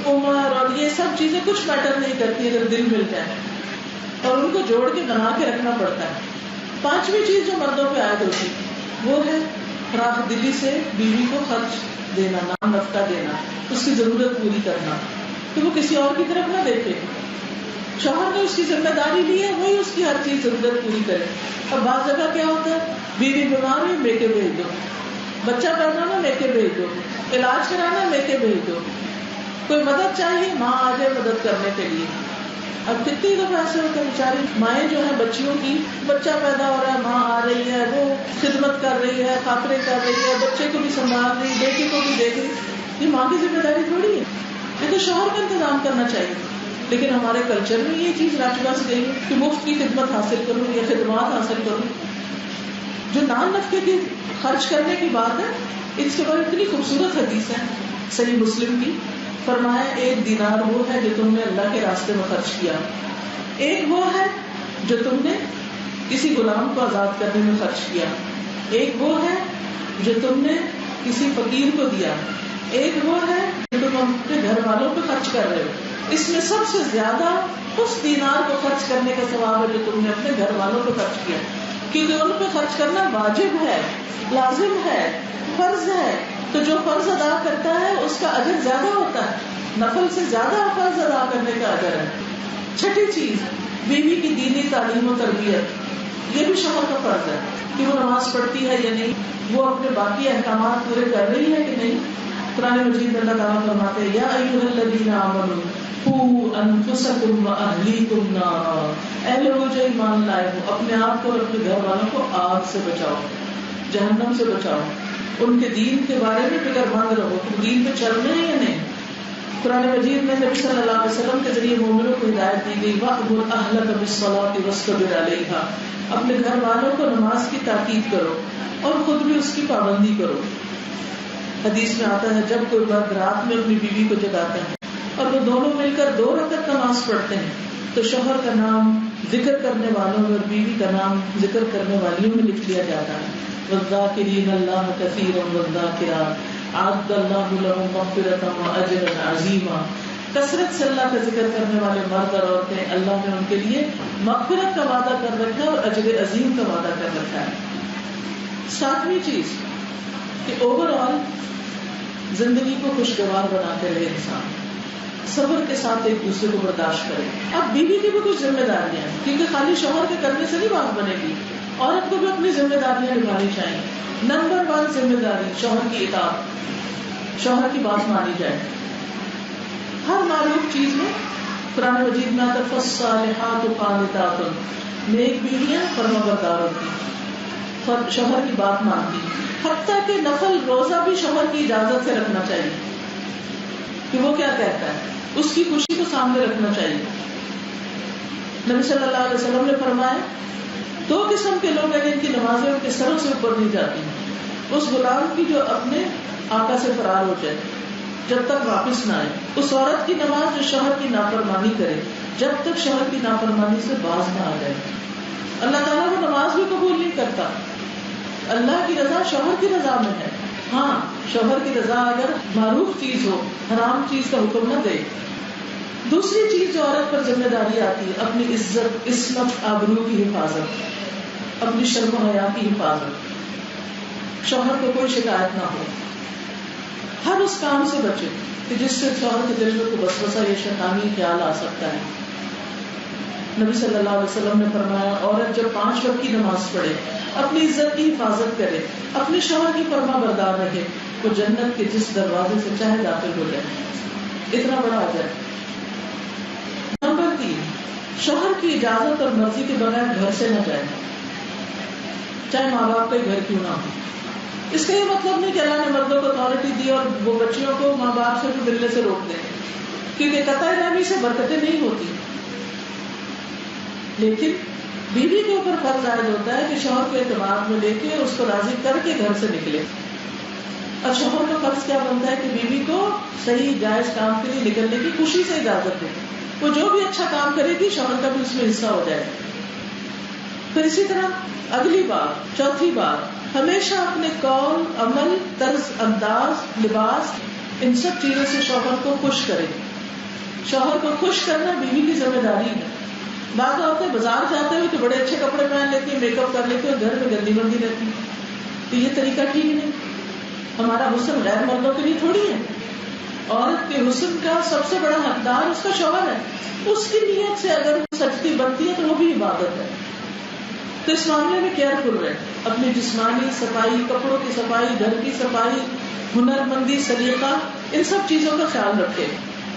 عمر اور یہ سب چیزیں کچھ میٹر نہیں کرتی اگر دل مل جائے, اور ان کو جوڑ کے بنا کے رکھنا پڑتا ہے. پانچویں چیز جو مردوں پہ عائد ہوتی وہ ہے راہ دلی سے بیوی کو خرچ دینا, نام نفقہ دینا, اس کی ضرورت پوری کرنا, کہ وہ کسی اور کی طرف نہ دیکھے. شوہر نے اس کی ذمہ داری لی ہے, وہی اس کی ہر چیز ضرورت پوری کرے. اب بعض جگہ کیا ہوتا ہے, بیوی بیمار ہے لے کے بھیج دو, بچہ پیدا ہے لے کے بھیج دو, علاج کرانا لے کے بھیج دو, کوئی مدد چاہیے ماں آ جائے مدد کرنے کے لیے. اب کتنی دفعہ ایسے ہوتے ہیں بیچاری مائیں جو ہیں بچیوں کی, بچہ پیدا ہو رہا ہے, ماں آ رہی ہے, وہ خدمت کر رہی ہے, خاطریں کر رہی ہے, بچے کو بھی سنبھال رہی, بیٹے کو بھی دیکھ رہی. یہ ماں کی ذمہ داری تھوڑی ہے, یہ تو شوہر کا انتظام کرنا چاہیے. لیکن ہمارے کلچر میں یہ چیز رچ بس گئی کہ مفت کی خدمت حاصل کروں یا خدمات حاصل کروں. جو نان نفقے کی خرچ کرنے کی بات ہے, اس کے بعد اتنی خوبصورت حدیث ہے صحیح مسلم کی. فرمایا ایک دینار وہ ہے جو تم نے اللہ کے راستے میں خرچ کیا, ایک وہ ہے جو تم نے کسی غلام کو آزاد کرنے میں خرچ کیا, ایک وہ ہے جو تم نے کسی فقیر کو دیا, ایک وہ ہے جو تم اپنے گھر والوں پہ خرچ کر رہے ہو. اس میں سب سے زیادہ اس دینار کو خرچ کرنے کا ثواب ہے جو تم نے اپنے گھر والوں پہ خرچ کیا, کیونکہ ان پہ خرچ کرنا واجب ہے, لازم ہے, فرض ہے. تو جو فرض ادا کرتا ہے اس کا اجر زیادہ ہوتا ہے, نفل سے زیادہ فرض ادا کرنے کا اجر ہے. چھٹی چیز بیوی کی دینی تعلیم و تربیت, یہ بھی شوہر کا فرض ہے کہ وہ نماز پڑھتی ہے یا نہیں, وہ اپنے باقی احکامات پورے کر رہی ہے کہ نہیں. قرآن مجید میں اللہ تعالیٰ فرماتے ہیں یا ایھا الذین آمنوا قوا انفسکم واہلیکم نارا, اے لوگوں جو ایمان لائے ہو اپنے آپ کو اور اپنے گھر والوں کو آگ سے بچاؤ, جہنم سے بچاؤ. ان کے دین کے بارے میں فکر مند رہو, تم دین پہ چل رہے ہیں یا نہیں. قرآن مجید میں نبی صلی اللہ علیہ وسلم کے ذریعے مومنوں کو ہدایت دی گئی وَأْمُرْ أَهْلَكَ بِالصَّلَاةِ وَاصْطَبِرْ عَلَيْهَا, اپنے گھر والوں کو نماز کی تاکید کرو اور خود بھی اس کی پابندی کرو. حدیث میں آتا ہے جب کوئی مرد رات میں اپنی بیوی کو جگاتا ہے اور وہ دونوں مل کر 2 رکعت نماز پڑھتے ہیں تو شوہر کا نام ذکر کرنے والوں میں اور بیوی کا نام ذکر کرنے والیوں میں لکھ لیا جاتا ہے. وَالذَّاكِرِينَ اللَّهَ كَثِيرًا وَالذَّاكِرَاتِ أَعَدَّ اللَّهُ لَهُمْ مَغْفِرَةً وَأَجْرًا عَظِيمًا. کثرت سے اللہ کا ذکر کرنے والے مرد اور عورتیں اللہ نے ان کے لیے مغفرت کا وعدہ کر رکھا ہے اور اجر عظیم کا وعدہ کر رکھا ہے. 7ویں چیز کہ اوور آل زندگی کو خوشگوار بناتے رہے انسان, صبر کے ساتھ ایک دوسرے کو برداشت کرے. اب بیوی کی بھی کچھ ذمہ داریاں ہیں, کیونکہ خالی شوہر کے کرنے سے نہیں بات بنے گی, عورت کو بھی اپنی ذمہ داریاں نبھانی چاہیے. نمبر 1 ذمہ داری شوہر کی اطاعت, شوہر کی بات مانی جائے. ہر معروف چیز میں قرآن مجید میں آتا فالصالحات قانتات, نیک بیویاں فرمانبردار ہوتی. شوہر کی بات مانتی، حتیٰ کہ نفل روزہ بھی شوہر کی اجازت سے رکھنا چاہیے کہ وہ کیا کہتا ہے، اس کی خوشی کو سامنے رکھنا چاہیے. نبی صلی اللہ علیہ وسلم نے فرمایا 2 قسم کے لوگ ہیں جن کی نمازیں ان کے سروں سے اوپر نہیں جاتی. اس غلام کی جو اپنے آقا سے فرار ہو جائے جب تک واپس نہ آئے، اس عورت کی نماز جو شوہر کی نافرمانی کرے جب تک شوہر کی نافرمانی سے باز نہ آ جائے. اللہ تعالیٰ وہ نماز بھی قبول نہیں کرتا. اللہ کی رضا شوہر کی رضا میں ہے. ہاں، شوہر کی رضا اگر معروف چیز ہو، حرام چیز کا حکم نہ دے. دوسری چیز جو عورت پر ذمہ داری آتی ہے، اپنی عزت، عصمت، آبرو کی حفاظت، اپنی شرم و حیا کی حفاظت. شوہر کو کوئی شکایت نہ ہو، ہر اس کام سے بچے کہ جس سے شوہر کے دل میں کوئی وسوسہ یا شیطانی خیال آ سکتا ہے. نبی صلی اللہ علیہ وسلم نے فرمایا عورت جب 5 وقت کی نماز پڑھے، اپنی عزت کی حفاظت کرے، اپنے شوہر کی فرما بردار رہے، وہ جنت کے جس دروازے سے چاہے داخل ہو جائے. اتنا بڑا آ جائے. نمبر 3، شوہر کی اجازت اور مرضی کے بغیر گھر سے نہ جائے، چاہے ماں باپ کا ہی گھر کیوں نہ ہو. اس کا یہ مطلب نہیں کہ اللہ نے مردوں کو اتھارٹی دی اور وہ بچیوں کو ماں باپ سے بھی ملنے سے روک دیں، کیونکہ قطع رحمی سے برکتیں نہیں ہوتی. لیکن بیوی کے اوپر فرض عائد ہوتا ہے کہ شوہر کو اعتماد میں لے کے اس کو راضی کر کے گھر سے نکلے. اور شوہر کا فرض کیا بنتا ہے کہ بیوی کو صحیح جائز کام کے لیے نکلنے کی خوشی سے اجازت دے. وہ جو بھی اچھا کام کرے گی شوہر کا بھی اس میں حصہ ہو جائے. پھر اسی طرح اگلی بات، چوتھی بات، ہمیشہ اپنے قول، عمل، طرز انداز، لباس، ان سب چیزوں سے شوہر کو خوش کرے. شوہر کو خوش کرنا بیوی کی ذمہ داری ہے. بعض عورتیں بازار جاتے ہوئے تو بڑے اچھے کپڑے پہن لیتی ہیں، میک اپ کر لیتی ہیں، گھر میں گندی بندی رہتی ہیں. تو یہ طریقہ ٹھیک نہیں. ہمارا حسن غیر مردوں کے لیے تھوڑی ہے. عورت کے حسن کا سب سے بڑا حقدار اس کا شوہر ہے. اس کی نیت سے اگر سجتی بنتی ہے تو وہ بھی عبادت ہے. تو اس معاملے میں کیئرفل رہے، اپنی جسمانی صفائی، کپڑوں کی صفائی، گھر کی صفائی، ہنر مندی، سلیقہ، ان سب چیزوں کا خیال رکھے.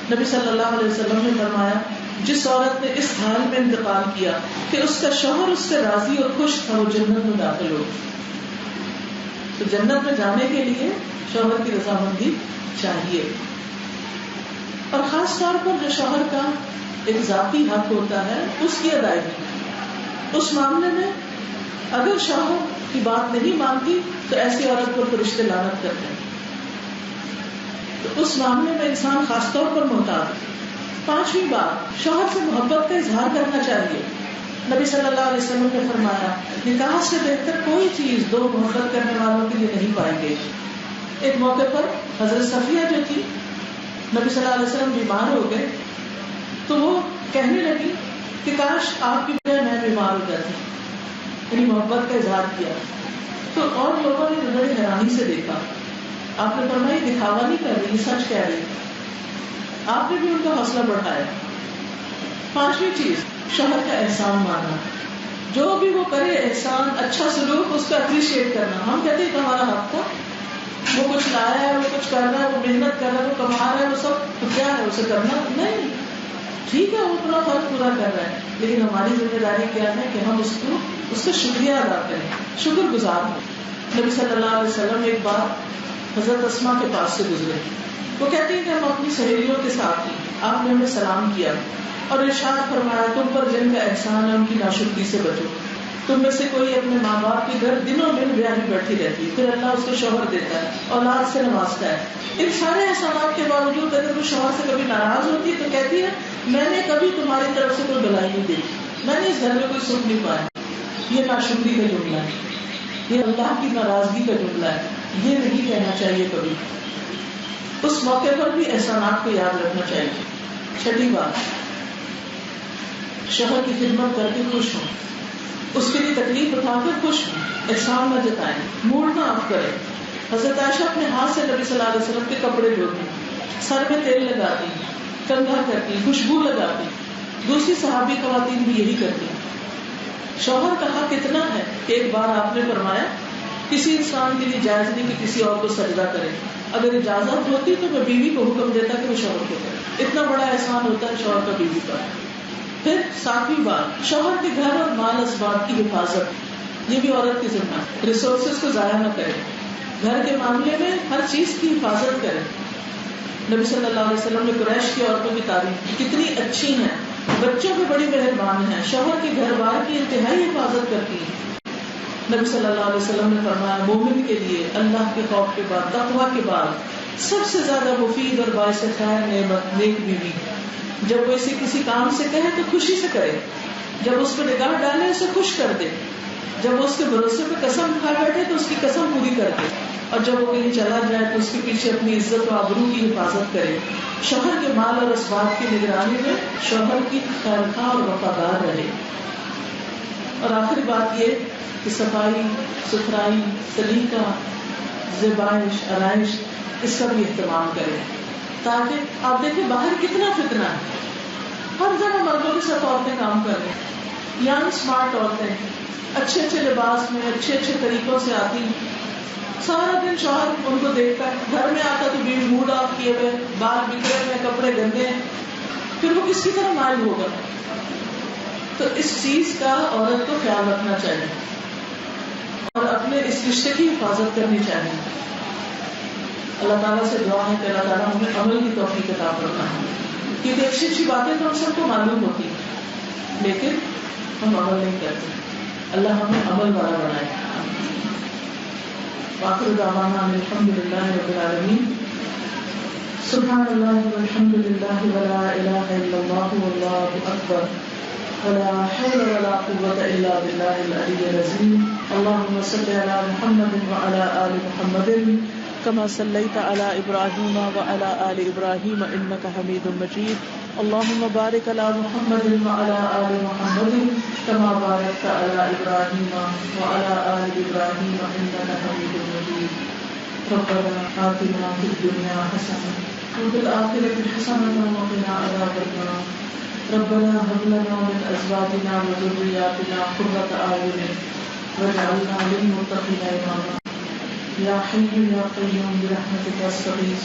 نبی صلی اللہ علیہ وسلم نے فرمایا جس عورت نے اس حال میں انتقال کیا کہ اس کا شوہر اس سے راضی اور خوش تھا، وہ جنت میں داخل ہو. تو جنت میں جانے کے لیے شوہر کی رضامندی چاہیے. اور خاص طور پر جو شوہر کا ایک ذاتی حق ہوتا ہے اس کی ادائیگی. اس معاملے میں اگر شوہر کی بات نہیں مانتی تو ایسی عورت پر فرشتے لعنت کرتے ہیں. تو اس معاملے میں انسان خاص طور پر محتاط ہے. 5ویں بات، شوہر سے محبت کا اظہار کرنا چاہیے. نبی صلی اللہ علیہ وسلم نے فرمایا نکاح سے بہتر کوئی چیز 2 محبت کرنے والوں کے لیے نہیں پائیں گے. ایک موقع پر حضرت صفیہ جو تھی، نبی صلی اللہ علیہ وسلم بیمار ہو گئے تو وہ کہنے لگی کہ کاش آپ کی وجہ میں بیمار ہو جاتی. یعنی محبت کا اظہار کیا. تو اور لوگوں نے بڑی حیرانی سے دیکھا. آپ نے فرمایا دکھاوا نہیں کر رہی، سچ کہہ رہی. آپ نے بھی ان کا حوصلہ بڑھایا. 5ویں چیز، شوہر کا احسان ماننا. جو بھی وہ کرے احسان، اچھا سلوک، اس کا اپریشیٹ کرنا. ہم کہتے ہیں کہ ہمارا حق تھا، وہ کچھ لایا ہے، وہ کچھ کر رہا ہے، وہ محنت کر رہا ہے، وہ کما رہا ہے، وہ سب تو کیا ہے اسے کرنا نہیں. ٹھیک ہے، وہ اپنا فرض پورا کر رہا ہے، لیکن ہماری ذمہ داری کیا ہے کہ ہم اس کا شکریہ ادا کریں، شکر گزار ہوں. نبی صلی اللہ علیہ وسلم ایک بار حضرت اسماء کے پاس سے گزرے. وہ کہتے ہیں کہ ہم اپنی سہیلیوں کے ساتھ تھے، آپ نے ہمیں سلام کیا اور ارشاد فرمایا تم پر جن کا احسان ہے ان کی ناشکری سے بچو. تم میں سے کوئی اپنے ماں باپ کے گھر دنوں میں بیاہی بیٹھی رہتی، پھر اللہ اس کو شوہر دیتا ہے، اولاد سے نوازتا ہے. ان سارے احسانات کے باوجود اگر وہ شوہر سے کبھی ناراض ہوتی ہے تو کہتی ہے میں نے کبھی تمہاری طرف سے کوئی بلائی نہیں دیکھی، میں نے اس گھر میں کوئی سکھ نہیں پایا. یہ ناشکری کا جملہ ہے، یہ اللہ کی ناراضگی کا جملہ ہے. یہ نہیں کہنا چاہیے کبھی. اس موقع پر بھی احسانات کو یاد رکھنا چاہیے. 6 بات، شوہر کی خدمت کر کے خوش ہوں، اس کے لیے تکلیف اٹھا کر خوش ہوں، احسان نہ جتائیں، موڈ نہ آف کریں. حضرت عائشہ اپنے ہاتھ سے نبی صلی اللہ علیہ وسلم کے کپڑے دھوتی، سر میں تیل لگاتی، کنگھا کرتی، خوشبو لگاتی. دوسری صحابی خواتین بھی یہی کرتی. شوہر کا حق اتنا ہے کہ ایک بار آپ نے فرمایا کسی انسان کے لیے جائز نہیں کہ کسی اور کو سجدہ کرے. اگر اجازت ہوتی تو میں بیوی کو حکم دیتا کہ وہ شوہر کو کرے. اتنا بڑا احسان ہوتا ہے شوہر کا بیوی پر. پھر 7ویں بات، شوہر کے گھر اور مال اسباب کی حفاظت. یہ بھی عورت کی ذمہ ہے. ریسورسز کو ضائع نہ کرے, گھر کے معاملے میں ہر چیز کی حفاظت کرے. نبی صلی اللہ علیہ وسلم نے قریش کی عورتوں کی تعریف کی, کتنی اچھی ہیں, بچوں پہ بڑی مہربان ہیں, شوہر کے گھر بار کی انتہائی حفاظت کرتی ہیں. نبی صلی اللہ علیہ وسلم نے فرمایا مومن کے لیے اللہ کے خوف کے بعد, تقویٰ کے بعد سب سے زیادہ مفید اور باعث خیر نعمت نیک بیوی. جب وہ اسے کسی کام سے کہے تو خوشی سے کرے, جب اس پہ نگاہ ڈالے اسے خوش کر دے, جب وہ اس کے بھروسے پہ قسم کھا بیٹھے تو اس کی قسم پوری کر دے, اور جب وہ کہیں چلا جائے تو اس کے پیچھے اپنی عزت و آبرو کی حفاظت کرے. شوہر کے مال اور اسباب کی نگرانی میں شوہر کی خیرخواہ اور وفادار رہے. اور آخری بات یہ کہ صفائی ستھرائی, سلیقہ, زیبائش, آرائش, اس کا بھی اہتمام کرے. تاکہ آپ دیکھیں باہر کتنا فتنہ ہے, ہر جگہ مردوں کے ساتھ عورتیں کام کر رہی ہیں, یعنی اسمارٹ عورتیں اچھے اچھے لباس میں اچھے اچھے طریقوں سے آتی, سارا دن شوہر ان کو دیکھتا ہے, گھر میں آتا تو بھی موڈ آف کیے ہوئے, بال بکھرے ہوئے, کپڑے گندے ہیں, پھر وہ کس کی طرح مائل ہوگا. تو اس چیز کا عورت کو خیال رکھنا چاہیے اور اپنے اس رشتے کی حفاظت کرنی چاہیے. اللہ تعالیٰ سے دعا ہے کہ اللہ تعالیٰ ہمیں عمل کی توفیق عطا فرمائے, کیونکہ اچھی اچھی باتیں تو ہم سب کو معلوم ہوتی ہیں لیکن ہم عمل نہیں کرتے. اللہ ہمیں عمل والا بنائے. وآخر دعوانا الحمد للہ رب العالمین. سبحان اللہ والحمد للہ ولا الہ الا اللہ واللہ اکبر ولا حول ولا قوة الا باللہ العلی العظیم. اللهم صل علی محمد وعلى آل محمد كما صليت على إبراهيم وعلى آل إبراهيم إنك حميد مجيد. اللهم بارك على محمد وعلى آل محمد كما باركت على إبراهيم وعلى آل إبراهيم إنك حميد مجيد. ربنا آتنا في الدنيا حسنة وفي الآخرة حسنة وقنا عذاب النار. ربنا هب لنا من أزواجنا وذرياتنا قرة أعين واجعلنا للمتقين إماما. یا حی یا قیوم برحمتک استغیث.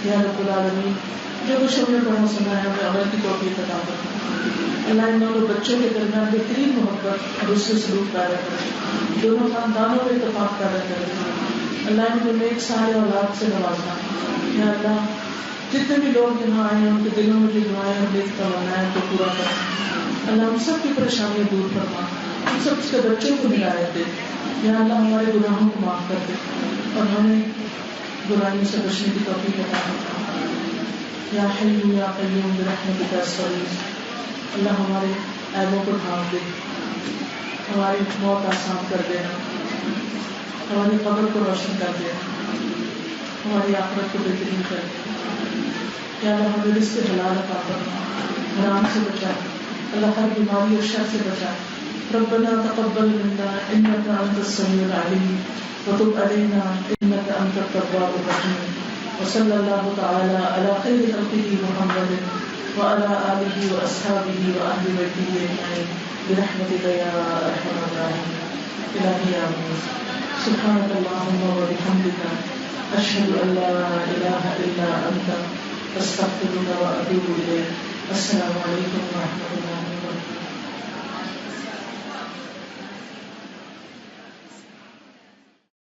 یا رب العالمین, جو کچھ ہم نے پڑھا سنا ہے ہمیں عمل کی توفیق عطا فرمائے. اللہ ان دونوں بچوں کے درمیان بہترین محبت اور اس سے سلوک پیدا کرے, دونوں خاندانوں میں اتفاق پیدا کرے. اللہ ان کو نیک سارے اولاد سے نوازنا. یا اللہ جتنے بھی لوگ یہاں آئے ہیں ان کے دلوں میں جو دعائیں اور نیک تمنائیں کو پورا کر. اللہ ہم سب کی پریشانیاں دور فرما, ہم سب کے بچوں کو ہدایت دے. یا اللہ ہمارے گناہوں کو معاف کر دے اور ہمیں برائیوں سے بچنے کی توفیق عطا فرما. یا حی یا قیوم برحمتک استغیث. اللہ ہمارے عیبوں کو ڈھانپ دے, ہماری موت آسان کر دے, ہماری قبر کو روشن کر دے, ہماری آخرت کو بہترین کر دے. یا اللہ ہمیں رزق حلال عطا فرما, حرام سے بچا, اللہ ہر بیماری اور شر سے بچا. ربنا تقبل منا انك انت السميع العليم وتب علينا انك انت التواب الرحيم. وصلى الله تعالى على خير خلقه محمد وعلى اله واصحابه واهل بيته اجمعين برحمتك يا ارحم الراحمين. الهي امين. سبحانك اللهم وبحمدك اشهد ان لا اله الا انت استغفرك واتوب اليك. السلام عليكم ورحمة الله وبركاته.